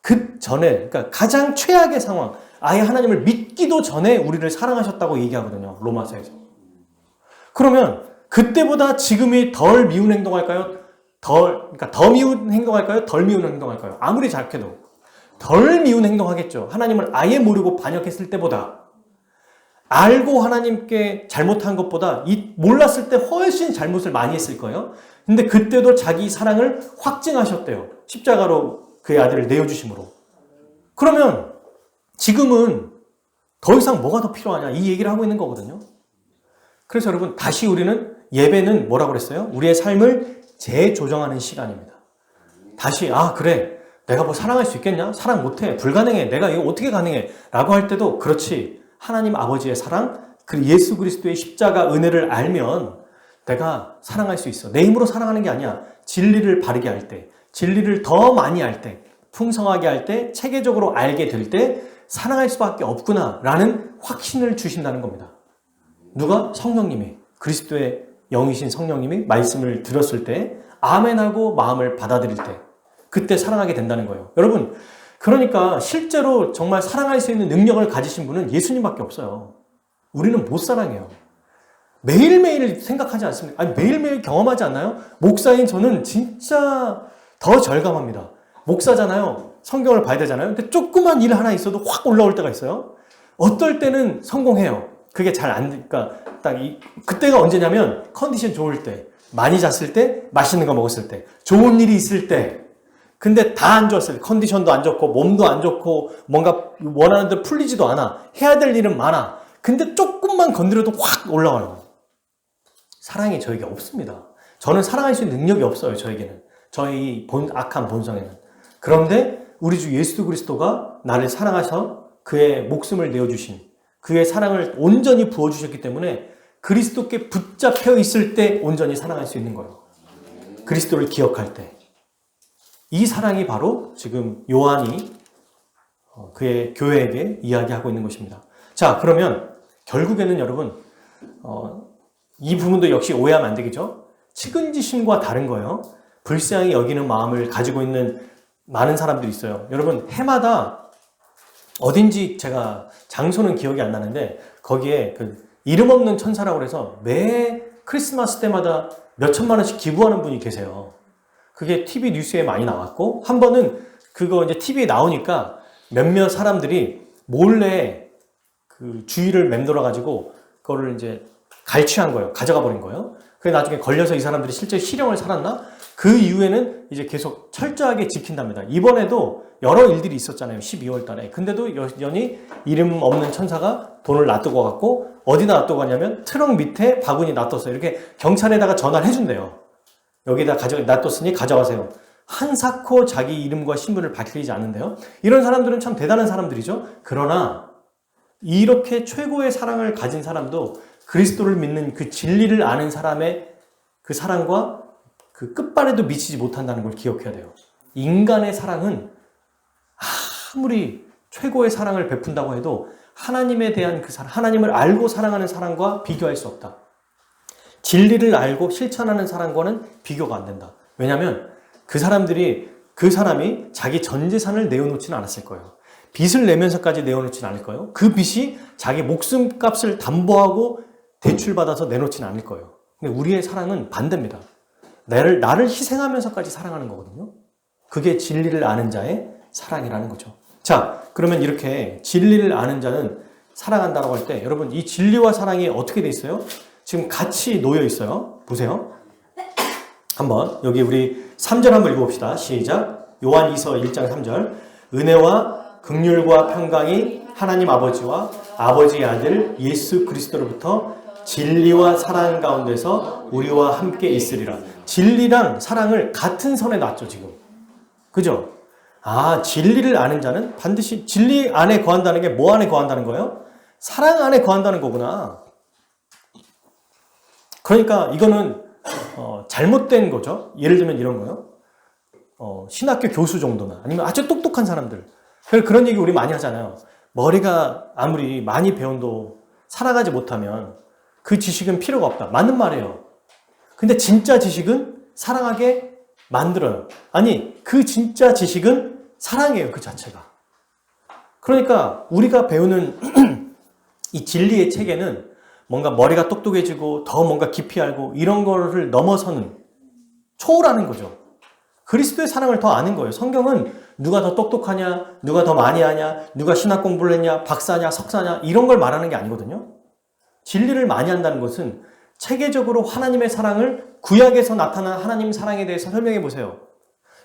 그 전에, 그러니까 가장 최악의 상황, 아예 하나님을 믿기도 전에 우리를 사랑하셨다고 얘기하거든요, 로마서에서. 그러면 그때보다 지금이 덜 미운 행동할까요? 더 미운 행동할까요? 덜 미운 행동할까요? 아무리 잘해도 덜 미운 행동하겠죠. 하나님을 아예 모르고 반역했을 때보다. 알고 하나님께 잘못한 것보다 몰랐을 때 훨씬 잘못을 많이 했을 거예요. 근데 그때도 자기 사랑을 확증하셨대요. 십자가로 그의 아들을 내어주심으로. 그러면 지금은 더 이상 뭐가 더 필요하냐, 이 얘기를 하고 있는 거거든요. 그래서 여러분, 다시 우리는 예배는 뭐라고 그랬어요? 우리의 삶을 재조정하는 시간입니다. 다시 그래, 내가 뭐 사랑할 수 있겠냐? 사랑 못해, 불가능해, 내가 이거 어떻게 가능해? 라고 할 때도 그렇지, 하나님 아버지의 사랑, 그 예수 그리스도의 십자가 은혜를 알면 내가 사랑할 수 있어. 내 힘으로 사랑하는 게 아니야. 진리를 바르게 할 때, 진리를 더 많이 할 때, 풍성하게 할 때, 체계적으로 알게 될 때 사랑할 수밖에 없구나 라는 확신을 주신다는 겁니다. 누가? 성령님이, 그리스도의 영이신 성령님이 말씀을 들었을 때 아멘하고 마음을 받아들일 때, 그때 사랑하게 된다는 거예요. 여러분, 그러니까 실제로 정말 사랑할 수 있는 능력을 가지신 분은 예수님밖에 없어요. 우리는 못 사랑해요. 매일매일 생각하지 않습니까? 매일매일 경험하지 않나요? 목사인 저는 진짜 더 절감합니다. 목사잖아요. 성경을 봐야 되잖아요. 근데 조그만 일 하나 있어도 확 올라올 때가 있어요. 어떨 때는 성공해요. 그게 잘 안 되니까 그때가 언제냐면 컨디션 좋을 때, 많이 잤을 때, 맛있는 거 먹었을 때, 좋은 일이 있을 때. 근데 다 안 좋았어요. 컨디션도 안 좋고 몸도 안 좋고 뭔가 원하는 대로 풀리지도 않아. 해야 될 일은 많아. 근데 조금만 건드려도 확 올라와요. 사랑이 저에게 없습니다. 저는 사랑할 수 있는 능력이 없어요. 저에게는. 저희 악한 본성에는. 그런데 우리 주 예수 그리스도가 나를 사랑하셔 그의 목숨을 내어주신, 그의 사랑을 온전히 부어주셨기 때문에 그리스도께 붙잡혀 있을 때 온전히 사랑할 수 있는 거예요. 그리스도를 기억할 때. 이 사랑이 바로 지금 요한이 그의 교회에게 이야기하고 있는 것입니다. 자, 그러면 결국에는 여러분, 이 부분도 역시 오해하면 안 되겠죠? 측은지심과 다른 거예요. 불쌍히 여기는 마음을 가지고 있는 많은 사람들이 있어요. 여러분, 해마다 어딘지 제가 장소는 기억이 안 나는데 거기에 그 이름 없는 천사라고 해서 매 크리스마스 때마다 몇 천만 원씩 기부하는 분이 계세요. 그게 TV 뉴스에 많이 나왔고, 한 번은 그거 이제 TV에 나오니까 몇몇 사람들이 몰래 그 주위를 맴돌아가지고 그거를 이제 갈취한 거예요. 가져가 버린 거예요. 그래서 나중에 걸려서 이 사람들이 실제 실형을 살았나? 그 이후에는 이제 계속 철저하게 지킨답니다. 이번에도 여러 일들이 있었잖아요. 12월 달에. 근데도 여전히 이름 없는 천사가 돈을 놔두고 갔고, 어디다 놔두고 갔냐면 트럭 밑에 바구니 놔뒀어요. 이렇게 경찰에다가 전화를 해준대요. 여기다 놔뒀으니 가져가세요. 한사코 자기 이름과 신분을 밝히지 않는데요. 이런 사람들은 참 대단한 사람들이죠. 그러나 이렇게 최고의 사랑을 가진 사람도 그리스도를 믿는 그 진리를 아는 사람의 그 사랑과 그 끝발에도 미치지 못한다는 걸 기억해야 돼요. 인간의 사랑은 아무리 최고의 사랑을 베푼다고 해도 하나님에 대한 그 사랑, 하나님을 알고 사랑하는 사랑과 비교할 수 없다. 진리를 알고 실천하는 사랑과는 비교가 안 된다. 왜냐하면 그 사람이 자기 전 재산을 내어놓지는 않았을 거예요. 빚을 내면서까지 내어놓지는 않을 거예요. 그 빚이 자기 목숨값을 담보하고 대출받아서 내놓지는 않을 거예요. 근데 우리의 사랑은 반대입니다. 나를 희생하면서까지 사랑하는 거거든요. 그게 진리를 아는 자의 사랑이라는 거죠. 자, 그러면 이렇게 진리를 아는 자는 사랑한다고 할 때 여러분 이 진리와 사랑이 어떻게 돼 있어요? 지금 같이 놓여 있어요. 보세요. 한번 여기 우리 3절 한번 읽어봅시다. 시작. 요한이서 1장 3절. 은혜와 긍휼과 평강이 하나님 아버지와 아버지의 아들 예수 그리스도로부터 진리와 사랑 가운데서 우리와 함께 있으리라. 진리랑 사랑을 같은 선에 놨죠, 지금. 그죠? 진리를 아는 자는 반드시 진리 안에 거한다는 게 뭐 안에 거한다는 거예요? 사랑 안에 거한다는 거구나. 그러니까 이거는 잘못된 거죠. 예를 들면 이런 거요. 신학교 교수 정도나 아니면 아주 똑똑한 사람들. 그런 얘기 우리 많이 하잖아요. 머리가 아무리 많이 배운도 살아가지 못하면 그 지식은 필요가 없다. 맞는 말이에요. 근데 진짜 지식은 사랑하게 만들어요. 아니, 그 진짜 지식은 사랑이에요. 그 자체가. 그러니까 우리가 배우는 이 진리의 체계는 뭔가 머리가 똑똑해지고 더 뭔가 깊이 알고 이런 거를 넘어서는 초월하는 거죠. 그리스도의 사랑을 더 아는 거예요. 성경은 누가 더 똑똑하냐, 누가 더 많이 하냐, 누가 신학 공부를 했냐, 박사냐, 석사냐 이런 걸 말하는 게 아니거든요. 진리를 많이 한다는 것은 체계적으로 하나님의 사랑을 구약에서 나타난 하나님 사랑에 대해서 설명해 보세요.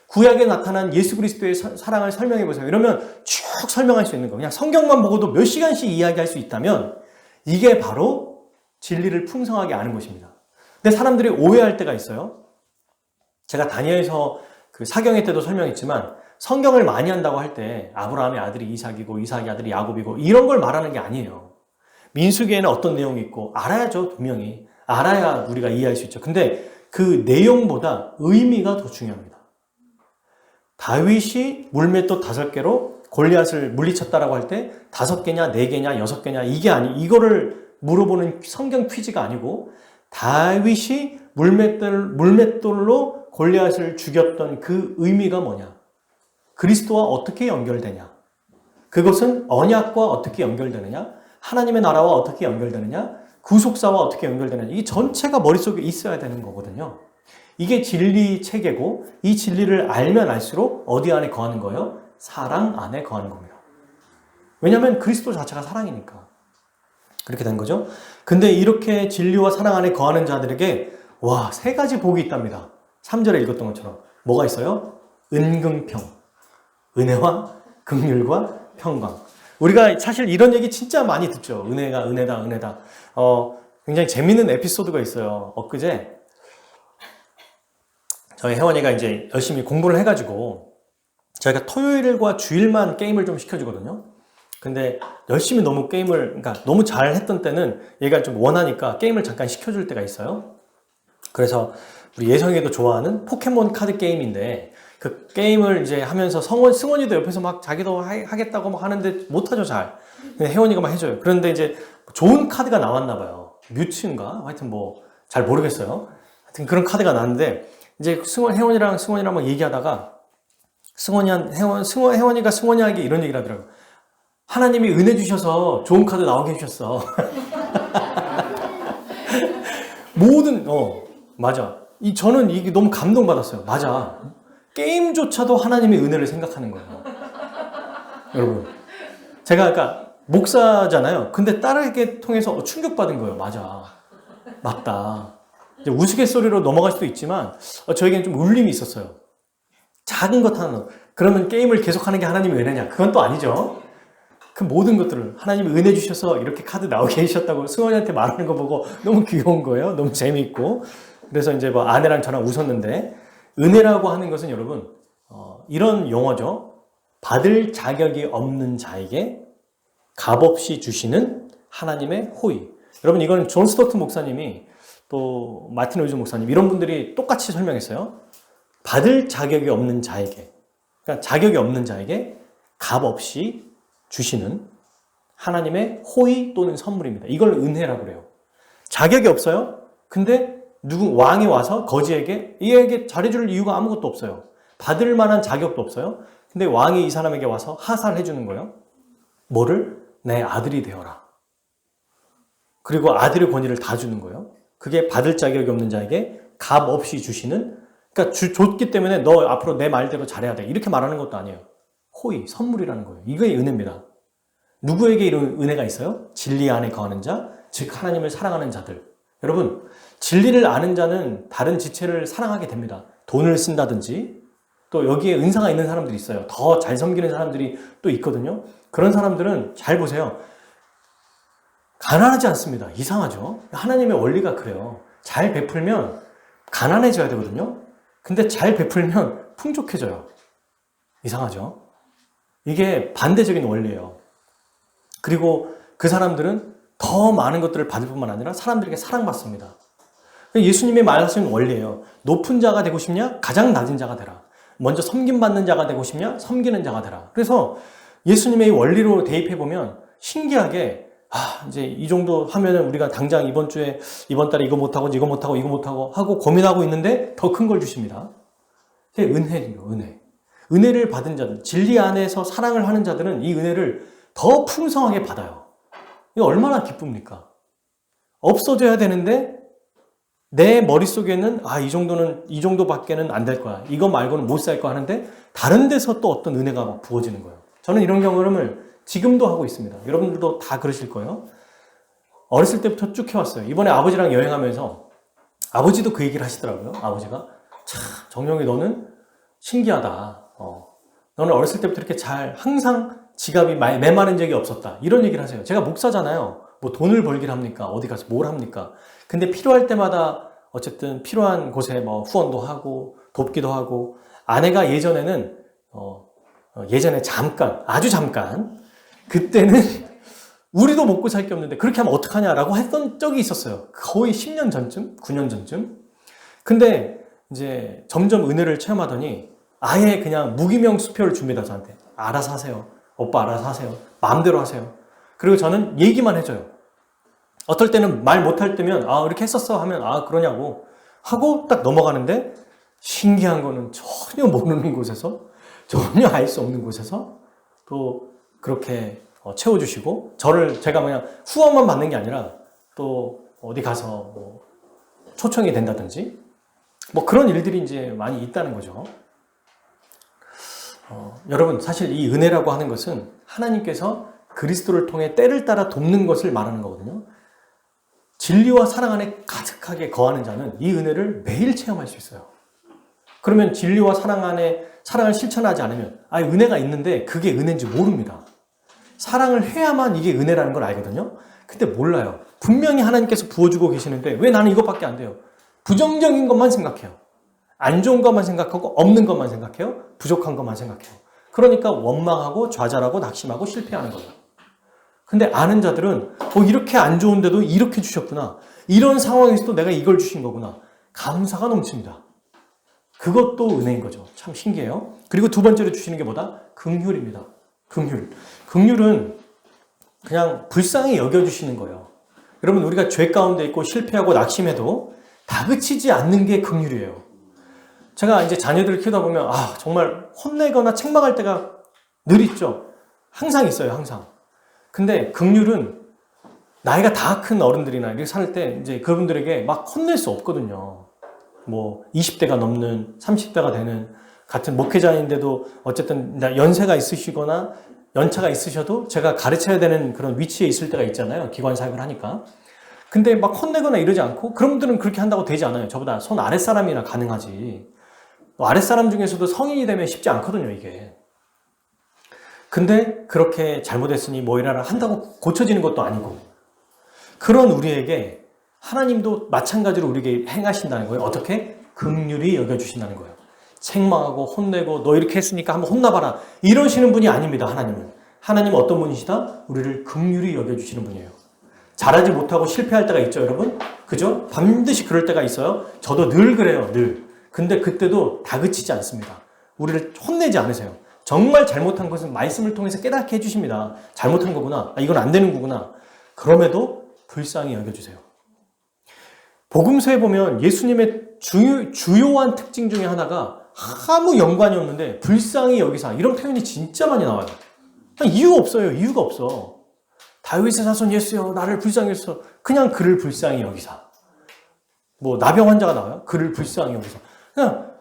구약에 나타난 예수 그리스도의 사랑을 설명해 보세요. 이러면 쭉 설명할 수 있는 거예요. 그냥 성경만 보고도 몇 시간씩 이야기할 수 있다면 이게 바로 진리를 풍성하게 아는 것입니다. 근데 사람들이 오해할 때가 있어요. 제가 다니엘서 그 사경회 때도 설명했지만 성경을 많이 한다고 할 때 아브라함의 아들이 이삭이고 이삭의 아들이 야곱이고 이런 걸 말하는 게 아니에요. 민수기에는 어떤 내용이 있고 알아야죠. 분명히. 알아야 우리가 이해할 수 있죠. 근데 그 내용보다 의미가 더 중요합니다. 다윗이 물맷돌 5개로 골리앗을 물리쳤다라고 할 때 5개냐 4개냐 6개냐 이거를 물어보는 성경 퀴즈가 아니고 다윗이 물맷돌로 골리앗을 죽였던 그 의미가 뭐냐? 그리스도와 어떻게 연결되냐? 그것은 언약과 어떻게 연결되느냐? 하나님의 나라와 어떻게 연결되느냐? 구속사와 어떻게 연결되느냐? 이 전체가 머릿속에 있어야 되는 거거든요. 이게 진리 체계고 이 진리를 알면 알수록 어디 안에 거하는 거예요? 사랑 안에 거하는 겁니다. 왜냐하면 그리스도 자체가 사랑이니까. 그렇게 된 거죠. 근데 이렇게 진리와 사랑 안에 거하는 자들에게 3가지 복이 있답니다. 3절에 읽었던 것처럼 뭐가 있어요? 은근평, 은혜와 긍휼과 평강. 우리가 사실 이런 얘기 진짜 많이 듣죠. 은혜가 은혜다 은혜다. 굉장히 재밌는 에피소드가 있어요. 엊그제 저희 혜원이가 이제 열심히 공부를 해가지고 저희가 토요일과 주일만 게임을 좀 시켜주거든요. 근데 열심히 너무 그러니까 너무 잘했던 때는 얘가 좀 원하니까 게임을 잠깐 시켜줄 때가 있어요. 그래서 우리 예성이도 좋아하는 포켓몬 카드 게임인데 그 게임을 이제 하면서 승원이도 옆에서 막 자기도 하겠다고 막 하는데 못하죠, 잘. 근데 혜원이가 막 해줘요. 그런데 이제 좋은 카드가 나왔나 봐요. 뮤츠인가? 하여튼 뭐 잘 모르겠어요. 하여튼 그런 카드가 나왔는데 이제 혜원이랑 승원이랑 막 얘기하다가 혜원이가 승원이에게 이런 얘기를 하더라고요. 하나님이 은혜 주셔서 좋은 카드 나오게 해주셨어. 맞아. 저는 이게 너무 감동받았어요. 맞아. 게임조차도 하나님의 은혜를 생각하는 거예요. 여러분. 제가 아까 목사잖아요. 근데 딸에게 통해서 충격받은 거예요. 맞아. 맞다. 이제 우스갯소리로 넘어갈 수도 있지만 저에게는 좀 울림이 있었어요. 작은 것 하나. 그러면 게임을 계속하는 게 하나님의 은혜냐? 그건 또 아니죠. 그 모든 것들을 하나님이 은혜 주셔서 이렇게 카드 나오게 해주셨다고 승원이한테 말하는 거 보고 너무 귀여운 거예요. 너무 재미있고. 그래서 이제 뭐 아내랑 저랑 웃었는데 은혜라고 하는 것은 여러분 이런 용어죠. 받을 자격이 없는 자에게 값없이 주시는 하나님의 호의. 여러분 이건 존 스토트 목사님이 또 마틴 로이즈 목사님 이런 분들이 똑같이 설명했어요. 받을 자격이 없는 자에게, 그러니까 자격이 없는 자에게 값없이 주시는 하나님의 호의 또는 선물입니다. 이걸 은혜라고 그래요. 자격이 없어요. 근데 누구 왕이 와서 거지에게 이에게 잘해줄 이유가 아무것도 없어요. 받을 만한 자격도 없어요. 근데 왕이 이 사람에게 와서 하사를 해주는 거예요. 뭐를? 내 아들이 되어라. 그리고 아들의 권위를 다 주는 거예요. 그게 받을 자격이 없는 자에게 값 없이 주시는, 그러니까 줬기 때문에 너 앞으로 내 말대로 잘해야 돼. 이렇게 말하는 것도 아니에요. 호의, 선물이라는 거예요. 이게 은혜입니다. 누구에게 이런 은혜가 있어요? 진리 안에 거하는 자, 즉 하나님을 사랑하는 자들. 여러분, 진리를 아는 자는 다른 지체를 사랑하게 됩니다. 돈을 쓴다든지, 또 여기에 은사가 있는 사람들이 있어요. 더 잘 섬기는 사람들이 또 있거든요. 그런 사람들은 잘 보세요. 가난하지 않습니다. 이상하죠? 하나님의 원리가 그래요. 잘 베풀면 가난해져야 되거든요. 근데 잘 베풀면 풍족해져요. 이상하죠? 이게 반대적인 원리예요. 그리고 그 사람들은 더 많은 것들을 받을 뿐만 아니라 사람들에게 사랑받습니다. 예수님이 말하시는 원리예요. 높은 자가 되고 싶냐? 가장 낮은 자가 되라. 먼저 섬김받는 자가 되고 싶냐? 섬기는 자가 되라. 그래서 예수님의 원리로 대입해보면 신기하게 이제 이 정도 하면은 우리가 당장 이번 달에 이거 못하고 이거 못하고 이거 못하고 하고 고민하고 있는데 더 큰 걸 주십니다. 그게 은혜예요, 은혜. 은혜를 받은 자들, 진리 안에서 사랑을 하는 자들은 이 은혜를 더 풍성하게 받아요. 이거 얼마나 기쁩니까? 없어져야 되는데 내 머릿속에는 이 정도밖에는 안 될 거야. 이거 말고는 못 살 거야 하는데 다른 데서 또 어떤 은혜가 막 부어지는 거예요. 저는 이런 경험을 지금도 하고 있습니다. 여러분들도 다 그러실 거예요. 어렸을 때부터 쭉 해왔어요. 이번에 아버지랑 여행하면서 아버지도 그 얘기를 하시더라고요. 아버지가 참 정영이 너는 신기하다. 너는 어렸을 때부터 이렇게 항상 지갑이 메마른 적이 없었다. 이런 얘기를 하세요. 제가 목사잖아요. 뭐 돈을 벌길 합니까? 어디 가서 뭘 합니까? 근데 필요할 때마다 어쨌든 필요한 곳에 뭐 후원도 하고 돕기도 하고 아내가 예전에 잠깐, 아주 잠깐 그때는 우리도 먹고 살 게 없는데 그렇게 하면 어떡하냐라고 했던 적이 있었어요. 거의 10년 전쯤, 9년 전쯤. 근데 이제 점점 은혜를 체험하더니 아예 그냥 무기명 수표를 줍니다, 저한테. 알아서 하세요. 오빠 알아서 하세요. 마음대로 하세요. 그리고 저는 얘기만 해줘요. 어떨 때는 말 못할 때면 이렇게 했었어 하면 그러냐고 하고 딱 넘어가는데 신기한 거는 전혀 모르는 곳에서 전혀 알 수 없는 곳에서 또 그렇게 채워주시고 제가 그냥 후원만 받는 게 아니라 또 어디 가서 뭐 초청이 된다든지 뭐 그런 일들이 이제 많이 있다는 거죠. 여러분 사실 이 은혜라고 하는 것은 하나님께서 그리스도를 통해 때를 따라 돕는 것을 말하는 거거든요. 진리와 사랑 안에 가득하게 거하는 자는 이 은혜를 매일 체험할 수 있어요. 그러면 진리와 사랑 안에 사랑을 실천하지 않으면 은혜가 있는데 그게 은혜인지 모릅니다. 사랑을 해야만 이게 은혜라는 걸 알거든요. 근데 몰라요. 분명히 하나님께서 부어주고 계시는데 왜 나는 이것밖에 안 돼요? 부정적인 것만 생각해요. 안 좋은 것만 생각하고 없는 것만 생각해요. 부족한 것만 생각해요. 그러니까 원망하고 좌절하고 낙심하고 실패하는 거예요. 근데 아는 자들은 이렇게 안 좋은데도 이렇게 주셨구나. 이런 상황에서도 내가 이걸 주신 거구나. 감사가 넘칩니다. 그것도 은혜인 거죠. 참 신기해요. 그리고 두 번째로 주시는 게 뭐다? 긍휼입니다. 긍휼. 긍휼은 그냥 불쌍히 여겨주시는 거예요. 여러분 우리가 죄 가운데 있고 실패하고 낙심해도 다그치지 않는 게 긍휼이에요. 제가 이제 자녀들을 키우다 보면 정말 혼내거나 책망할 때가 늘 있죠. 항상 있어요. 항상. 근데 긍휼은 나이가 다 큰 어른들이나 이렇게 살 때 이제 그분들에게 막 혼낼 수 없거든요. 뭐 20대가 넘는 30대가 되는 같은 목회자인데도 어쨌든 연세가 있으시거나 연차가 있으셔도 제가 가르쳐야 되는 그런 위치에 있을 때가 있잖아요. 기관 사역을 하니까. 근데 막 혼내거나 이러지 않고 그런 분들은 그렇게 한다고 되지 않아요. 저보다 손 아랫사람이나 가능하지. 아랫사람 중에서도 성인이 되면 쉽지 않거든요, 이게. 근데 그렇게 잘못했으니 뭐이라를 한다고 고쳐지는 것도 아니고 그런 우리에게 하나님도 마찬가지로 우리에게 행하신다는 거예요. 어떻게? 긍휼히 여겨주신다는 거예요. 책망하고 혼내고 너 이렇게 했으니까 한번 혼나봐라 이러시는 분이 아닙니다. 하나님은. 하나님은 어떤 분이시다? 우리를 긍휼히 여겨주시는 분이에요. 잘하지 못하고 실패할 때가 있죠, 여러분? 그죠? 반드시 그럴 때가 있어요. 저도 늘 그래요, 늘. 근데 그때도 다그치지 않습니다. 우리를 혼내지 않으세요. 정말 잘못한 것은 말씀을 통해서 깨닫게 해주십니다. 잘못한 거구나. 이건 안 되는 거구나. 그럼에도 불쌍히 여겨주세요. 복음서에 보면 예수님의 주요한 특징 중에 하나가 아무 연관이 없는데 불쌍히 여기사 이런 표현이 진짜 많이 나와요. 이유가 없어요. 이유가 없어. 다윗의 자손 예수여 나를 불쌍히 여기사 그냥 그를 불쌍히 여기사. 뭐 나병 환자가 나와요. 그를 불쌍히 여기사. 그냥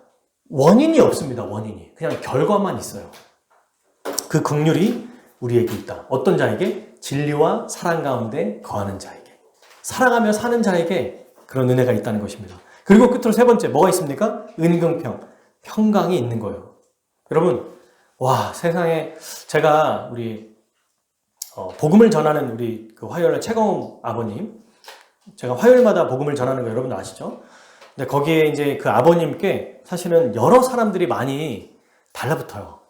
원인이 없습니다. 원인이. 그냥 결과만 있어요. 그 긍휼이 우리에게 있다. 어떤 자에게? 진리와 사랑 가운데 거하는 자에게. 사랑하며 사는 자에게 그런 은혜가 있다는 것입니다. 그리고 끝으로 세 번째 뭐가 있습니까? 은근평. 평강이 있는 거예요. 여러분, 와 세상에 제가 우리 복음을 전하는 우리 그 화요일날 최강훈 아버님 제가 화요일마다 복음을 전하는 거 여러분 아시죠? 근데 거기에 이제 그 아버님께 사실은 여러 사람들이 많이 달라붙어요.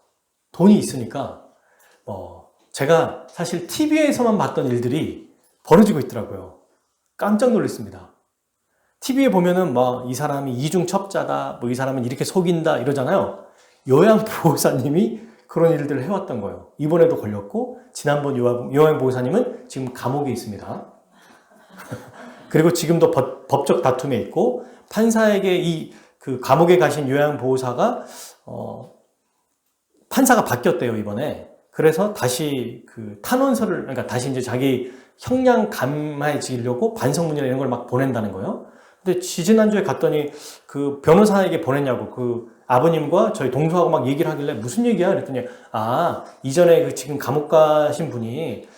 돈이 있으니까 제가 사실 TV에서만 봤던 일들이 벌어지고 있더라고요. 깜짝 놀랐습니다. TV에 보면은 막 이 사람이 이중첩자다, 뭐 이 사람은 이렇게 속인다 이러잖아요. 요양보호사님이 그런 일들을 해왔던 거예요. 이번에도 걸렸고 지난번 요양보호사님은 지금 감옥에 있습니다. 그리고 지금도 법적 다툼에 있고 판사에게 이 그 감옥에 가신 요양보호사가 판사가 바뀌었대요 이번에. 그래서 다시 그 탄원서를 그러니까 다시 이제 자기 형량 감해지려고 반성문이나 이런 걸 막 보낸다는 거예요. 근데 지지난주에 갔더니 그 변호사에게 보냈냐고 그 아버님과 저희 동서하고 막 얘기를 하길래 무슨 얘기야? 그랬더니 이전에 그 지금 감옥 가신 분이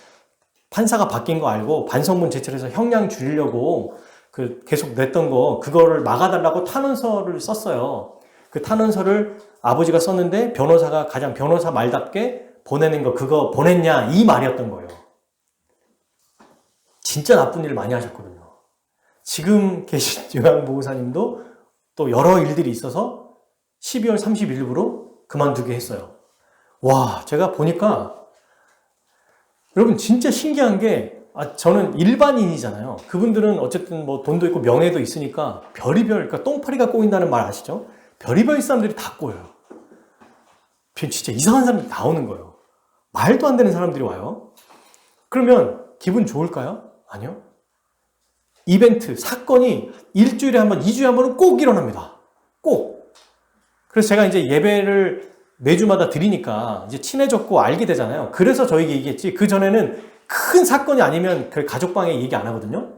판사가 바뀐 거 알고 반성문 제출해서 형량 줄이려고 그 계속 냈던 거 그거를 막아달라고 탄원서를 썼어요. 그 탄원서를 아버지가 썼는데 변호사가 가장 변호사 말답게 보내는 거 그거 보냈냐 이 말이었던 거예요. 진짜 나쁜 일을 많이 하셨거든요. 지금 계신 요양보호사님도 또 여러 일들이 있어서 12월 30일부로 그만두게 했어요. 와, 제가 보니까 여러분 진짜 신기한 게 저는 일반인이잖아요. 그분들은 어쨌든 뭐 돈도 있고 명예도 있으니까 별의별 그러니까 똥파리가 꼬인다는 말 아시죠? 별의별 사람들이 다 꼬여요. 진짜 이상한 사람들이 나오는 거예요. 말도 안 되는 사람들이 와요. 그러면 기분 좋을까요? 아니요. 이벤트, 사건이 일주일에 한 번, 2주에 한 번은 꼭 일어납니다. 꼭. 그래서 제가 이제 예배를 매주마다 드리니까 이제 친해졌고 알게 되잖아요. 그래서 저에게 얘기했지. 그 전에는 큰 사건이 아니면 그 가족방에 얘기 안 하거든요.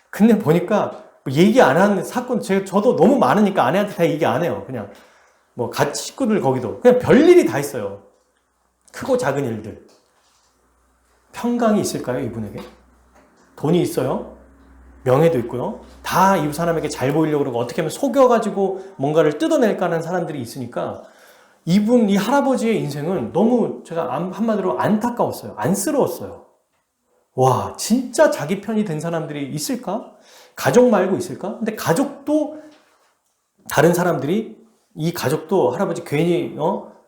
근데 보니까 얘기 안 하는 사건, 저도 너무 많으니까 아내한테 다 얘기 안 해요. 그냥 뭐 같이 식구들 거기도. 그냥 별일이 다 있어요. 크고 작은 일들. 평강이 있을까요, 이분에게? 돈이 있어요. 명예도 있고요. 다 이 사람에게 잘 보이려고 그러고 어떻게 하면 속여가지고 뭔가를 뜯어낼까 하는 사람들이 있으니까 이 할아버지의 인생은 너무 제가 한마디로 안타까웠어요. 안쓰러웠어요. 와, 진짜 자기 편이 된 사람들이 있을까? 가족 말고 있을까? 근데 가족도 다른 사람들이 이 가족도 할아버지 괜히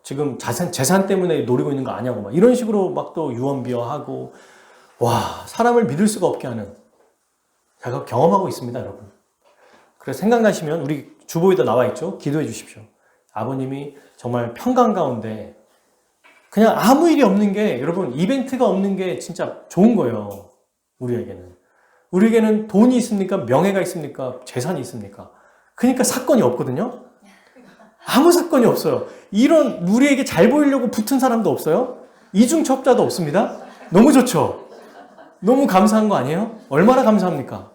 지금 재산 때문에 노리고 있는 거 아냐고 막 이런 식으로 막 또 유언비어하고 와, 사람을 믿을 수가 없게 하는 제가 경험하고 있습니다, 여러분. 그래서 생각나시면 우리 주보에도 나와 있죠. 기도해 주십시오. 아버님이 정말 평강 가운데 그냥 아무 일이 없는 게 여러분 이벤트가 없는 게 진짜 좋은 거예요. 우리에게는 돈이 있습니까? 명예가 있습니까? 재산이 있습니까? 그러니까 사건이 없거든요. 아무 사건이 없어요. 이런 우리에게 잘 보이려고 붙은 사람도 없어요. 이중첩자도 없습니다. 너무 좋죠? 너무 감사한 거 아니에요? 얼마나 감사합니까?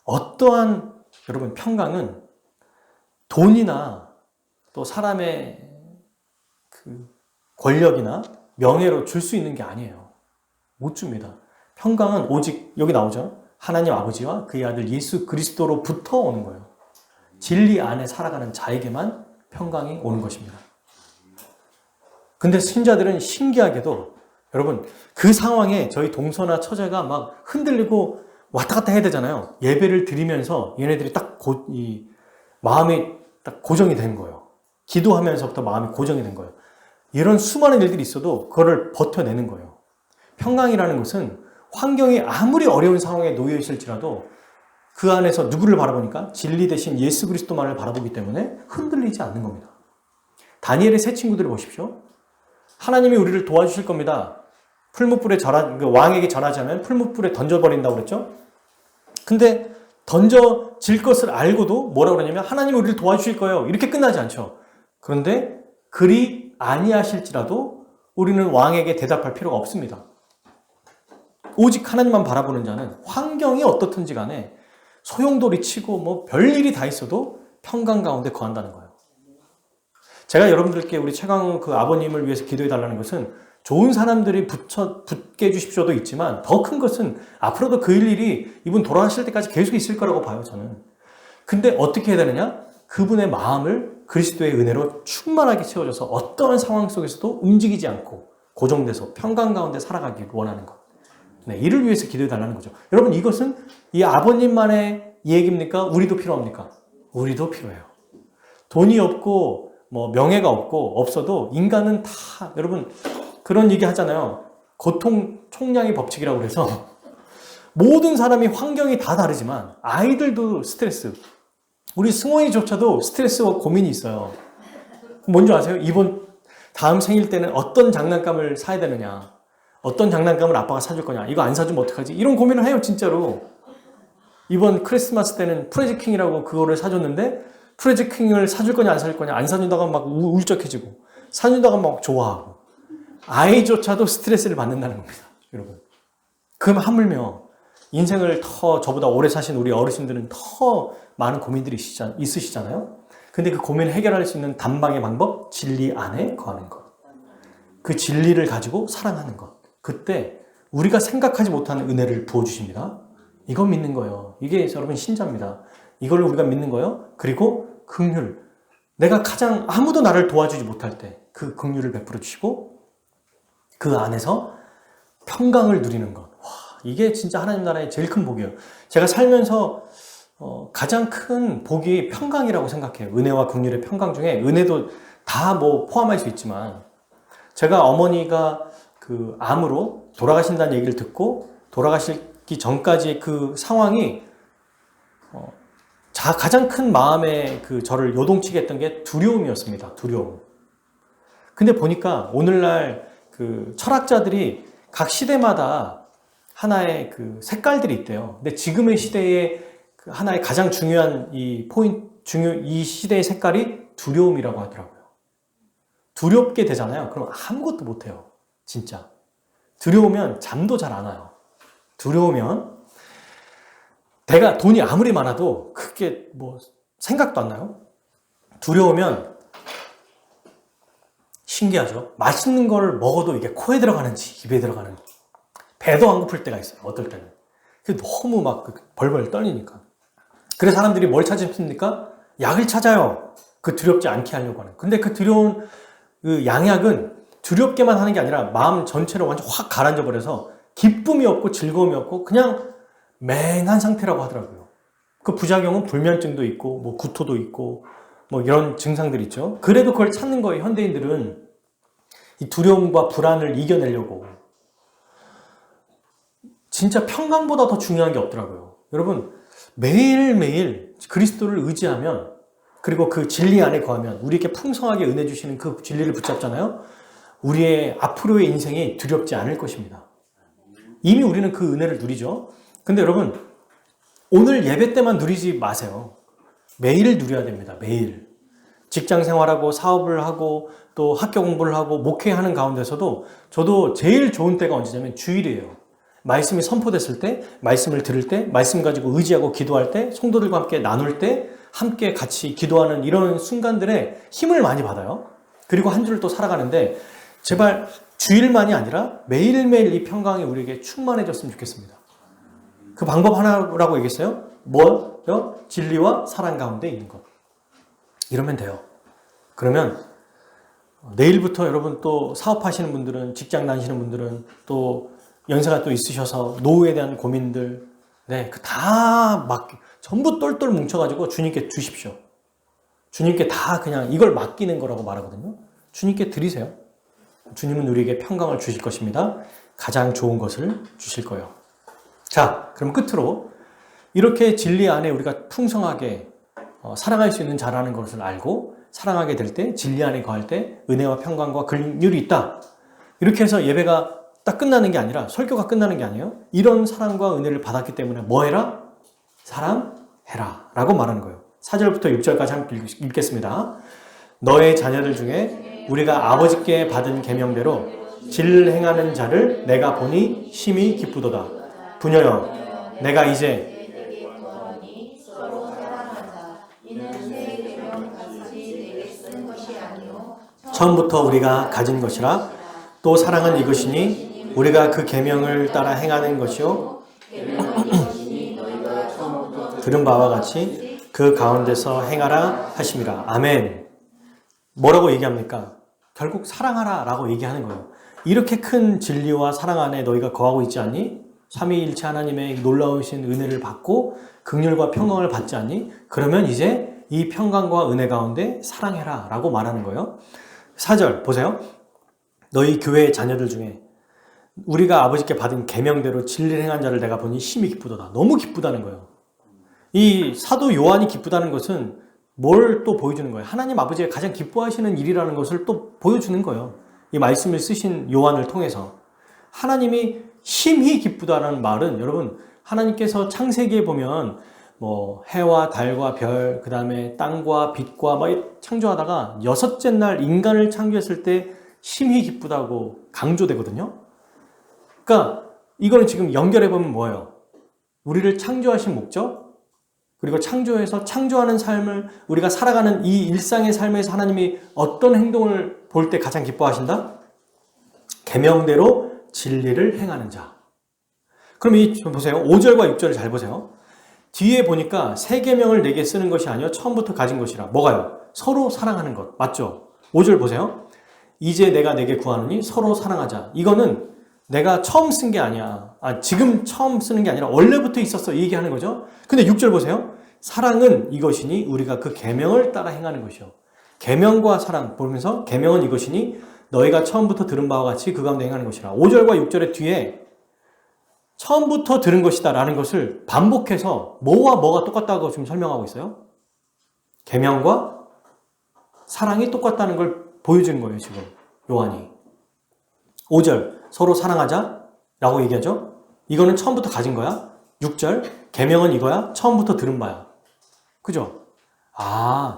어떠한 여러분 평강은 돈이나 또 사람의 그 권력이나 명예로 줄 수 있는 게 아니에요. 못 줍니다. 평강은 오직 여기 나오죠. 하나님 아버지와 그의 아들 예수 그리스도로부터 오는 거예요. 진리 안에 살아가는 자에게만 평강이 오는 것입니다. 근데 신자들은 신기하게도 여러분 그 상황에 저희 동서나 처제가 막 흔들리고 왔다 갔다 해야 되잖아요. 예배를 드리면서 얘네들이 딱 마음이 딱 고정이 된 거예요. 기도하면서부터 마음이 고정이 된 거예요. 이런 수많은 일들이 있어도 그거를 버텨내는 거예요. 평강이라는 것은 환경이 아무리 어려운 상황에 놓여 있을지라도 그 안에서 누구를 바라보니까 진리 대신 예수 그리스도만을 바라보기 때문에 흔들리지 않는 겁니다. 다니엘의 세 친구들을 보십시오. 하나님이 우리를 도와주실 겁니다. 풀무불에 왕에게 전하자면 풀무불에 던져버린다고 그랬죠. 근데 던져질 것을 알고도 뭐라고 그러냐면 하나님이 우리를 도와주실 거예요. 이렇게 끝나지 않죠. 그런데 그리 아니하실지라도 우리는 왕에게 대답할 필요가 없습니다. 오직 하나님만 바라보는 자는 환경이 어떻든지 간에 소용돌이 치고 뭐 별일이 다 있어도 평강 가운데 거한다는 거예요. 제가 여러분들께 우리 최강우 그 아버님을 위해서 기도해 달라는 것은 좋은 사람들이 붙게 해주십시오도 있지만 더 큰 것은 앞으로도 그 일이 이분 돌아가실 때까지 계속 있을 거라고 봐요, 저는. 근데 어떻게 해야 되느냐? 그분의 마음을 그리스도의 은혜로 충만하게 채워줘서 어떠한 상황 속에서도 움직이지 않고 고정돼서 평강 가운데 살아가길 원하는 것. 네, 이를 위해서 기도해 달라는 거죠. 여러분 이것은 이 아버님만의 얘기입니까? 우리도 필요합니까? 우리도 필요해요. 돈이 없고 뭐 명예가 없어도 인간은 다 여러분 그런 얘기 하잖아요. 고통 총량의 법칙이라고 그래서 모든 사람이 환경이 다 다르지만 아이들도 스트레스. 우리 승원이조차도 스트레스와 고민이 있어요. 뭔지 아세요? 다음 생일 때는 어떤 장난감을 사야 되느냐. 어떤 장난감을 아빠가 사줄 거냐. 이거 안 사주면 어떡하지? 이런 고민을 해요, 진짜로. 이번 크리스마스 때는 프레지킹이라고 그거를 사줬는데 프레지킹을 사줄 거냐 안 사줄 거냐. 안 사준다가 막 울적해지고 사준다가 막 좋아하고. 아이조차도 스트레스를 받는다는 겁니다, 여러분. 그럼 하물며 인생을 더 저보다 오래 사신 우리 어르신들은 더 많은 고민들이 있으시잖아요. 근데 그 고민을 해결할 수 있는 단방의 방법, 진리 안에 거하는 것. 그 진리를 가지고 사랑하는 것. 그때 우리가 생각하지 못하는 은혜를 부어주십니다. 이건 믿는 거예요. 이게 여러분 신자입니다. 이걸 우리가 믿는 거예요. 그리고 긍휼. 내가 가장 아무도 나를 도와주지 못할 때 그 긍휼을 베풀어 주시고 그 안에서 평강을 누리는 것. 와, 이게 진짜 하나님 나라의 제일 큰 복이에요. 제가 살면서 가장 큰 복이 평강이라고 생각해요. 은혜와 긍휼의 평강 중에 은혜도 다 뭐 포함할 수 있지만 제가 어머니가 그 암으로 돌아가신다는 얘기를 듣고 돌아가시기 전까지의 그 상황이 가장 큰 마음에 그 저를 요동치게 했던 게 두려움이었습니다. 두려움. 근데 보니까 오늘날 그 철학자들이 각 시대마다 하나의 그 색깔들이 있대요. 근데 지금의 시대에 그 하나의 가장 중요한 이 시대의 색깔이 두려움이라고 하더라고요. 두렵게 되잖아요. 그럼 아무것도 못해요. 진짜. 두려우면 잠도 잘 안 와요. 두려우면 내가 돈이 아무리 많아도 크게 뭐 생각도 안 나요. 두려우면 신기하죠. 맛있는 걸 먹어도 이게 코에 들어가는지 입에 들어가는지 배도 안 고플 때가 있어요. 어떨 때는. 너무 막 벌벌 떨리니까. 그래서 사람들이 뭘 찾습니까? 약을 찾아요. 그 두렵지 않게 하려고 하는. 근데 그 두려운 그 양약은 두렵게만 하는 게 아니라 마음 전체를 완전 확 가라앉아 버려서 기쁨이 없고 즐거움이 없고 그냥 맹한 상태라고 하더라고요. 그 부작용은 불면증도 있고 뭐 구토도 있고 뭐 이런 증상들이 있죠. 그래도 그걸 찾는 거예요. 현대인들은 이 두려움과 불안을 이겨내려고. 진짜 평강보다 더 중요한 게 없더라고요. 여러분 매일매일 그리스도를 의지하면 그리고 그 진리 안에 거하면 우리에게 풍성하게 은혜 주시는 그 진리를 붙잡잖아요. 우리의 앞으로의 인생이 두렵지 않을 것입니다. 이미 우리는 그 은혜를 누리죠. 근데 여러분 오늘 예배 때만 누리지 마세요. 매일 누려야 됩니다. 매일. 직장 생활하고 사업을 하고 또 학교 공부를 하고 목회하는 가운데서도 저도 제일 좋은 때가 언제냐면 주일이에요. 말씀이 선포됐을 때, 말씀을 들을 때, 말씀 가지고 의지하고 기도할 때, 성도들과 함께 나눌 때, 함께 같이 기도하는 이런 순간들에 힘을 많이 받아요. 그리고 한 주를 또 살아가는데 제발 주일만이 아니라 매일매일 이 평강이 우리에게 충만해졌으면 좋겠습니다. 그 방법 하나라고 얘기했어요. 뭐요? 진리와 사랑 가운데 있는 것. 이러면 돼요. 그러면 내일부터 여러분 또 사업하시는 분들은, 직장 다니시는 분들은, 또 연세가 또 있으셔서 노후에 대한 고민들, 네, 그 다 전부 똘똘 뭉쳐가지고 주님께 주십시오. 주님께 다 그냥 이걸 맡기는 거라고 말하거든요. 주님께 드리세요. 주님은 우리에게 평강을 주실 것입니다. 가장 좋은 것을 주실 거예요. 자, 그럼 끝으로 이렇게 진리 안에 우리가 풍성하게 살아갈 수 있는 자라는 것을 알고 사랑하게 될 때, 진리 안에 거할 때 은혜와 평강과 긍휼이 있다. 이렇게 해서 예배가 딱 끝나는 게 아니라, 설교가 끝나는 게 아니에요. 이런 사랑과 은혜를 받았기 때문에 뭐 해라? 사랑해라 라고 말하는 거예요. 4절부터 6절까지 함께 읽겠습니다. 너의 자녀들 중에 우리가 아버지께 받은 계명대로 질 행하는 자를 내가 보니 심히 기쁘도다. 부녀여, 내가 이제 처음부터 우리가 가진 것이라. 또 사랑은 이것이니 우리가 그 계명을 따라 행하는 것이요 들은 바와 같이 그 가운데서 행하라 하심이라. 아멘. 뭐라고 얘기합니까? 결국 사랑하라 라고 얘기하는 거예요. 이렇게 큰 진리와 사랑 안에 너희가 거하고 있지 않니? 삼위일체 하나님의 놀라우신 은혜를 받고 긍휼과 평강을 받지 않니? 그러면 이제 이 평강과 은혜 가운데 사랑해라 라고 말하는 거예요. 4절 보세요. 너희 교회의 자녀들 중에 우리가 아버지께 받은 계명대로 진리를 행한 자를 내가 보니 심히 기쁘도다. 너무 기쁘다는 거예요. 이 사도 요한이 기쁘다는 것은 뭘 또 보여주는 거예요? 하나님 아버지가 가장 기뻐하시는 일이라는 것을 또 보여주는 거예요. 이 말씀을 쓰신 요한을 통해서. 하나님이 심히 기쁘다는 말은 여러분, 하나님께서 창세기에 보면 뭐 해와 달과 별, 그 다음에 땅과 빛과 막 창조하다가 여섯째 날 인간을 창조했을 때 심히 기쁘다고 강조되거든요. 그러니까 이거는 지금 연결해보면 뭐예요? 우리를 창조하신 목적, 그리고 창조해서 창조하는 삶을 우리가 살아가는 이 일상의 삶에서 하나님이 어떤 행동을 볼 때 가장 기뻐하신다? 계명대로 진리를 행하는 자. 그럼 이 보세요. 5절과 6절을 잘 보세요. 뒤에 보니까 새 계명을 내게 쓰는 것이 아니요 처음부터 가진 것이라. 뭐가요? 서로 사랑하는 것. 맞죠? 5절 보세요. 이제 내가 내게 구하노니 서로 사랑하자. 이거는 내가 처음 쓴 게 아니야. 지금 처음 쓰는 게 아니라 원래부터 있었어. 이 얘기하는 거죠. 근데 6절 보세요. 사랑은 이것이니 우리가 그 계명을 따라 행하는 것이요. 계명과 사랑 보면서 계명은 이것이니 너희가 처음부터 들은 바와 같이 그 가운데 행하는 것이라. 5절과 6절의 뒤에 처음부터 들은 것이다 라는 것을 반복해서 뭐와 뭐가 똑같다고 지금 설명하고 있어요. 계명과 사랑이 똑같다는 걸 보여주는 거예요. 지금 요한이. 5절 서로 사랑하자 라고 얘기하죠. 이거는 처음부터 가진 거야. 6절 계명은 이거야. 처음부터 들은 바야. 그죠?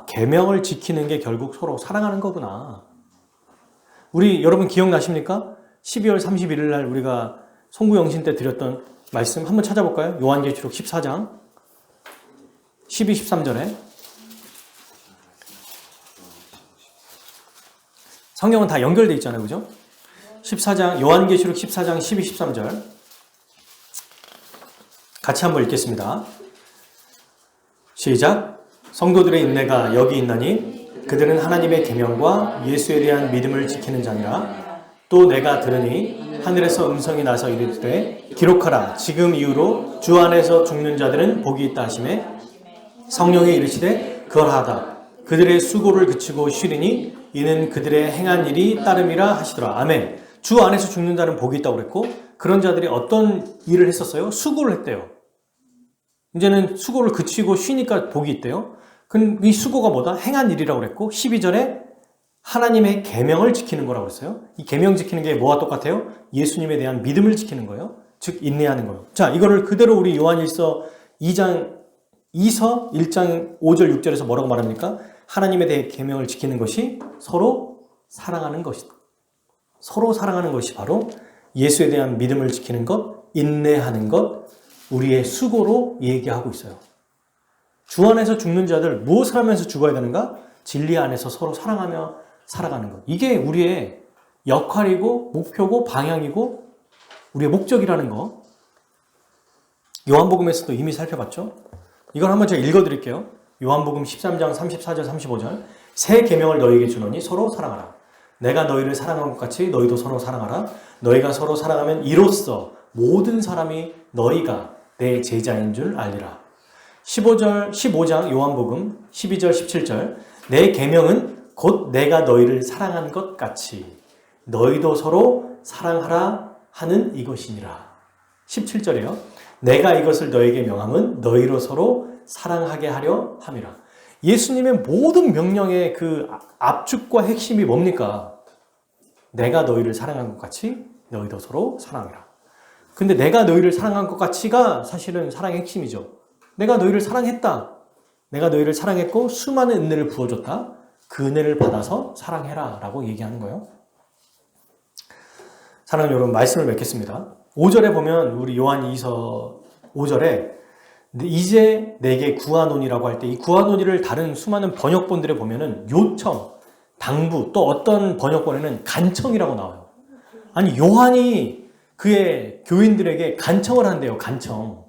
계명을 지키는 게 결국 서로 사랑하는 거구나. 우리 여러분 기억나십니까? 12월 31일 날 우리가 송구영신 때 드렸던 말씀 한번 찾아볼까요? 요한계시록 14장 12, 13절에 성경은 다 연결되어 있잖아요. 그죠? 14장 요한계시록 14장 12, 13절 같이 한번 읽겠습니다. 시작. 성도들의 인내가 여기 있나니 그들은 하나님의 계명과 예수에 대한 믿음을 지키는 자니라. 또 내가 들으니 하늘에서 음성이 나서 이르되 기록하라. 지금 이후로 주 안에서 죽는 자들은 복이 있다 하시매 성령이 이르시되 그러하다. 그들의 수고를 그치고 쉬리니 이는 그들의 행한 일이 따름이라 하시더라. 아멘. 주 안에서 죽는 자는 복이 있다고 그랬고 그런 자들이 어떤 일을 했었어요? 수고를 했대요. 이제는 수고를 그치고 쉬니까 복이 있대요. 이 수고가 뭐다? 행한 일이라고 그랬고 12절에 하나님의 계명을 지키는 거라고 그랬어요. 이 계명 지키는 게 뭐와 똑같아요? 예수님에 대한 믿음을 지키는 거예요. 즉 인내하는 거예요. 자, 이거를 그대로 우리 요한일서 2장 1장 5절 6절에서 뭐라고 말합니까? 하나님에 대해 계명을 지키는 것이 서로 사랑하는 것이다. 서로 사랑하는 것이 바로 예수에 대한 믿음을 지키는 것, 인내하는 것, 우리의 수고로 얘기하고 있어요. 주 안에서 죽는 자들 무엇을 하면서 죽어야 되는가? 진리 안에서 서로 사랑하며 살아가는 것. 이게 우리의 역할이고 목표고 방향이고 우리의 목적이라는 거 요한복음에서도 이미 살펴봤죠. 이걸 한번 제가 읽어드릴게요. 요한복음 13장 34절 35절 새 계명을 너희에게 주노니 서로 사랑하라. 내가 너희를 사랑한 것 같이 너희도 서로 사랑하라. 너희가 서로 사랑하면 이로써 모든 사람이 너희가 내 제자인 줄 알리라. 15장 요한복음 12절 17절 내 계명은 곧 내가 너희를 사랑한 것 같이 너희도 서로 사랑하라 하는 이것이니라. 17절이에요. 내가 이것을 너희에게 명함은 너희로 서로 사랑하게 하려 함이라. 예수님의 모든 명령의 그 압축과 핵심이 뭡니까? 내가 너희를 사랑한 것 같이 너희도 서로 사랑하라. 근데 내가 너희를 사랑한 것 같이가 사실은 사랑의 핵심이죠. 내가 너희를 사랑했다. 내가 너희를 사랑했고 수많은 은혜를 부어줬다. 그 은혜를 받아서 사랑해라 라고 얘기하는 거예요. 사랑하는 여러분, 말씀을 맺겠습니다. 5절에 보면 우리 요한 2서 5절에 이제 내게 구하노니라고 할 때 이 구하노니를 다른 수많은 번역본들에 보면은 요청, 당부, 또 어떤 번역본에는 간청이라고 나와요. 아니 요한이 그의 교인들에게 간청을 한대요. 간청.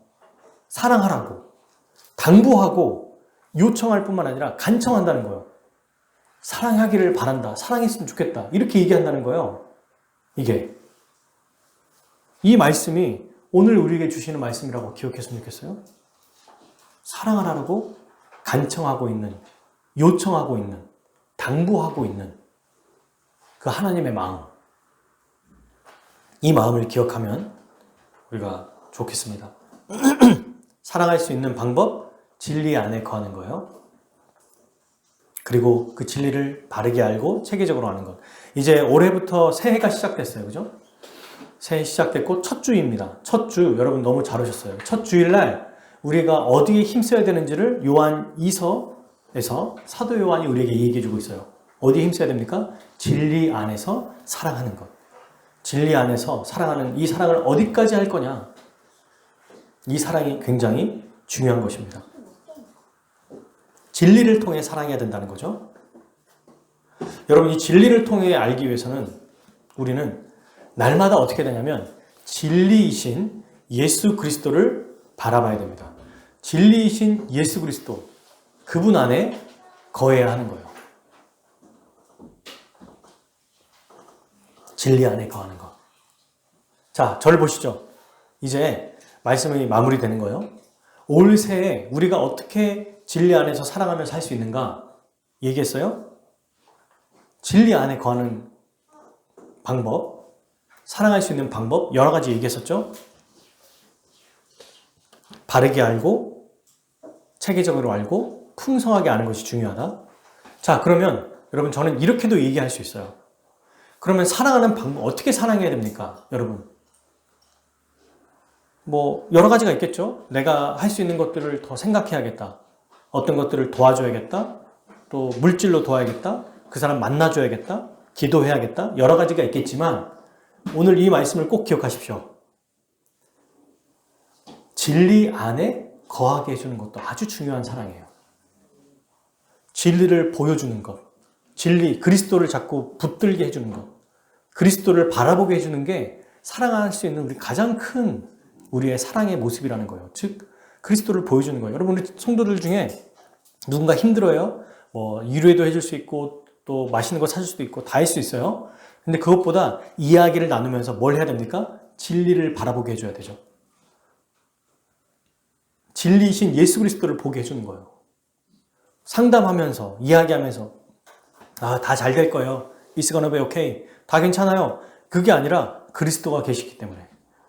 사랑하라고. 당부하고 요청할 뿐만 아니라 간청한다는 거예요. 사랑하기를 바란다. 사랑했으면 좋겠다. 이렇게 얘기한다는 거예요. 이 말씀이 오늘 우리에게 주시는 말씀이라고 기억했으면 좋겠어요. 사랑하라고 간청하고 있는, 요청하고 있는, 당부하고 있는 그 하나님의 마음. 이 마음을 기억하면 우리가 좋겠습니다. 사랑할 수 있는 방법, 진리 안에 거하는 거예요. 그리고 그 진리를 바르게 알고 체계적으로 하는 것. 이제 올해부터 새해가 시작됐어요. 그죠? 새해 시작됐고 첫 주입니다. 첫 주, 여러분 너무 잘 오셨어요. 첫 주일날 우리가 어디에 힘써야 되는지를 요한 2서에서 사도 요한이 우리에게 얘기해 주고 있어요. 어디에 힘써야 됩니까? 진리 안에서 사랑하는 것. 진리 안에서 사랑하는 이 사랑을 어디까지 할 거냐? 이 사랑이 굉장히 중요한 것입니다. 진리를 통해 사랑해야 된다는 거죠. 여러분, 이 진리를 통해 알기 위해서는 우리는 날마다 어떻게 되냐면 진리이신 예수 그리스도를 바라봐야 됩니다. 진리이신 예수 그리스도, 그분 안에 거해야 하는 거예요. 진리 안에 거하는 것. 자, 저를 보시죠. 이제 말씀이 마무리되는 거예요. 올 새해 우리가 어떻게 진리 안에서 사랑하며 살 수 있는가 얘기했어요. 진리 안에 거하는 방법, 사랑할 수 있는 방법 여러 가지 얘기했었죠. 바르게 알고 체계적으로 알고 풍성하게 아는 것이 중요하다. 자, 그러면 여러분 저는 이렇게도 얘기할 수 있어요. 그러면 사랑하는 방법 어떻게 사랑해야 됩니까? 여러분 여러 가지가 있겠죠. 내가 할 수 있는 것들을 더 생각해야겠다. 어떤 것들을 도와줘야겠다. 또 물질로 도와야겠다. 그 사람 만나줘야겠다. 기도해야겠다. 여러 가지가 있겠지만 오늘 이 말씀을 꼭 기억하십시오. 진리 안에 거하게 해주는 것도 아주 중요한 사랑이에요. 진리를 보여주는 것, 진리, 그리스도를 자꾸 붙들게 해주는 것, 그리스도를 바라보게 해주는 게 사랑할 수 있는 우리 가장 큰 우리의 사랑의 모습이라는 거예요. 즉 그리스도를 보여주는 거예요. 여러분, 우리 성도들 중에 누군가 힘들어요. 위로도 해줄 수 있고 또 맛있는 거 사줄 수도 있고 다 할 수 있어요. 근데 그것보다 이야기를 나누면서 뭘 해야 됩니까? 진리를 바라보게 해줘야 되죠. 진리이신 예수 그리스도를 보게 해주는 거예요. 상담하면서 이야기하면서 다 잘 될 거예요. It's gonna be okay. 다 괜찮아요. 그게 아니라 그리스도가 계시기 때문에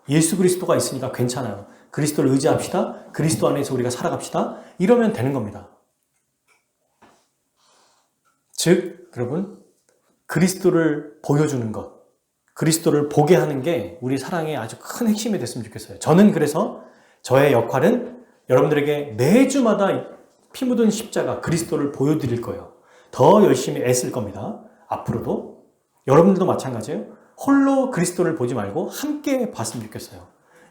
예수 그리스도가 있으니까 괜찮아요. 그리스도를 의지합시다. 그리스도 안에서 우리가 살아갑시다. 이러면 되는 겁니다. 즉 여러분 그리스도를 보여주는 것, 그리스도를 보게 하는 게 우리 사랑의 아주 큰 핵심이 됐으면 좋겠어요. 저는 그래서 저의 역할은 여러분들에게 매주마다 피 묻은 십자가 그리스도를 보여드릴 거예요. 더 열심히 애쓸 겁니다. 앞으로도. 여러분들도 마찬가지예요. 홀로 그리스도를 보지 말고 함께 봤으면 좋겠어요.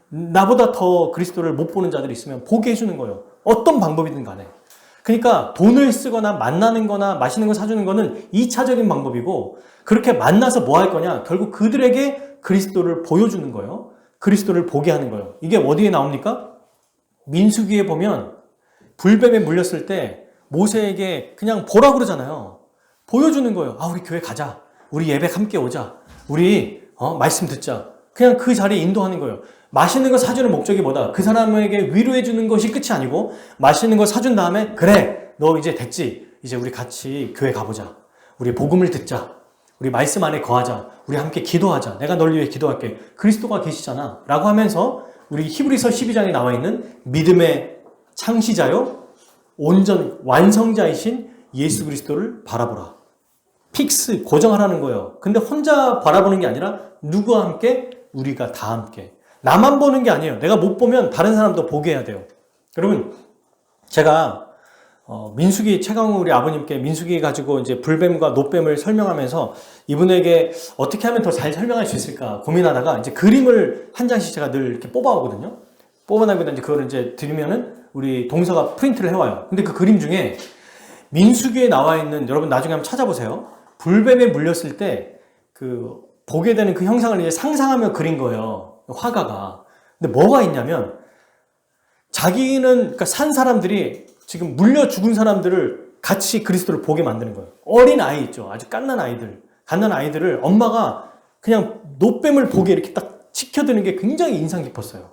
나보다 더 그리스도를 못 보는 자들이 있으면 보게 해주는 거예요. 어떤 방법이든 간에. 그러니까 돈을 쓰거나 만나는 거나 맛있는 거 사주는 거는 2차적인 방법이고, 그렇게 만나서 뭐 할 거냐? 결국 그들에게 그리스도를 보여주는 거예요. 그리스도를 보게 하는 거예요. 이게 어디에 나옵니까? 민수기에 보면 불뱀에 물렸을 때 모세에게 그냥 보라 그러잖아요. 보여주는 거예요. 아, 우리 교회 가자. 우리 예배 함께 오자. 우리 말씀 듣자. 그냥 그 자리에 인도하는 거예요. 맛있는 거 사주는 목적이 뭐다? 그 사람에게 위로해 주는 것이 끝이 아니고, 맛있는 거 사준 다음에 그래, 너 이제 됐지. 이제 우리 같이 교회 가보자. 우리 복음을 듣자. 우리 말씀 안에 거하자. 우리 함께 기도하자. 내가 널 위해 기도할게. 그리스도가 계시잖아. 라고 하면서 우리 히브리서 12장에 나와 있는 믿음의 창시자요, 온전 완성자이신 예수 그리스도를 바라보라. 픽스, 고정하라는 거예요. 근데 혼자 바라보는 게 아니라 누구와 함께? 우리가 다 함께. 나만 보는 게 아니에요. 내가 못 보면 다른 사람도 보게 해야 돼요. 여러분, 제가 민수기, 최강우 우리 아버님께 민수기 가지고 이제 불뱀과 노뱀을 설명하면서 이분에게 어떻게 하면 더 잘 설명할 수 있을까 고민하다가 이제 그림을 한 장씩 제가 늘 이렇게 뽑아오거든요. 뽑아나기보다 이제 그거를 이제 드리면은 우리 동서가 프린트를 해와요. 근데 그 그림 중에 민수기에 나와 있는, 여러분 나중에 한번 찾아보세요. 불뱀에 물렸을 때 그 보게 되는 그 형상을 이제 상상하며 그린 거예요. 화가가. 근데 뭐가 있냐면, 자기는, 그러니까 산 사람들이 지금 물려 죽은 사람들을 같이 그리스도를 보게 만드는 거예요. 어린 아이 있죠. 아주 갓난 아이들을 엄마가 그냥 노뱀을 보게 이렇게 딱 치켜드는 게 굉장히 인상 깊었어요.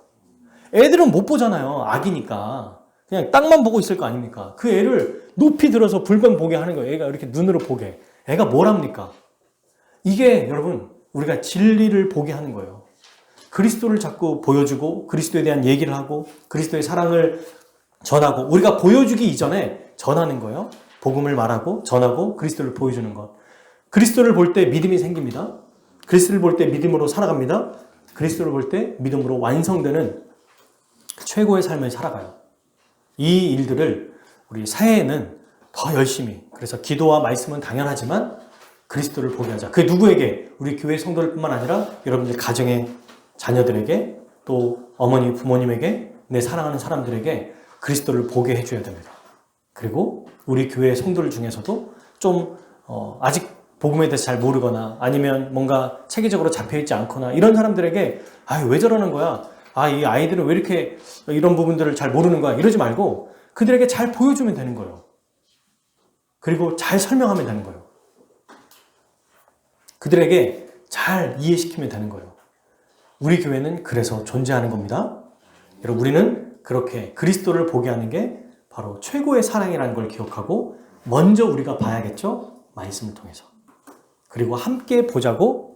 애들은 못 보잖아요. 아기니까. 그냥 땅만 보고 있을 거 아닙니까? 그 애를 높이 들어서 불뱀 보게 하는 거예요. 애가 이렇게 눈으로 보게. 애가 뭘 합니까? 이게 여러분, 우리가 진리를 보게 하는 거예요. 그리스도를 자꾸 보여주고, 그리스도에 대한 얘기를 하고, 그리스도의 사랑을 전하고, 우리가 보여주기 이전에 전하는 거예요. 복음을 말하고, 전하고, 그리스도를 보여주는 것. 그리스도를 볼 때 믿음이 생깁니다. 그리스도를 볼 때 믿음으로 살아갑니다. 그리스도를 볼 때 믿음으로 완성되는 최고의 삶을 살아가요. 이 일들을 우리 새해에는 더 열심히, 그래서 기도와 말씀은 당연하지만 그리스도를 보게 하자. 그게 누구에게? 우리 교회 성도들뿐만 아니라 여러분들 가정의 자녀들에게, 또 어머니, 부모님에게, 내 사랑하는 사람들에게 그리스도를 보게 해줘야 됩니다. 그리고 우리 교회 성도들 중에서도 좀 아직 복음에 대해서 잘 모르거나 아니면 뭔가 체계적으로 잡혀있지 않거나 이런 사람들에게 왜 저러는 거야? 이 아이들은 왜 이렇게 이런 부분들을 잘 모르는 거야? 이러지 말고 그들에게 잘 보여주면 되는 거예요. 그리고 잘 설명하면 되는 거예요. 그들에게 잘 이해시키면 되는 거예요. 우리 교회는 그래서 존재하는 겁니다. 여러분, 우리는 그렇게 그리스도를 보게 하는 게 바로 최고의 사랑이라는 걸 기억하고 먼저 우리가 봐야겠죠? 말씀을 통해서. 그리고 함께 보자고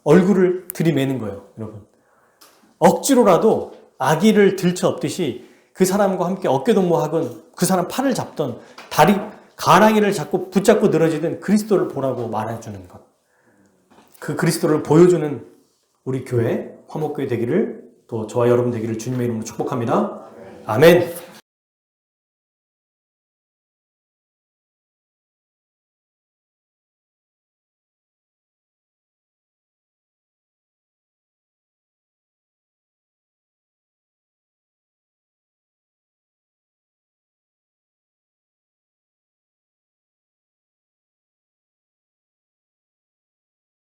얼굴을 들이매는 거예요. 여러분, 억지로라도 아기를 들쳐업듯이 그 사람과 함께 어깨동무하건 그 사람 팔을 잡던 가랑이를 자꾸 붙잡고 늘어지든 그리스도를 보라고 말해주는 것. 그 그리스도를 보여주는 우리 교회, 화목교회 되기를, 또 저와 여러분 되기를 주님의 이름으로 축복합니다. 아멘.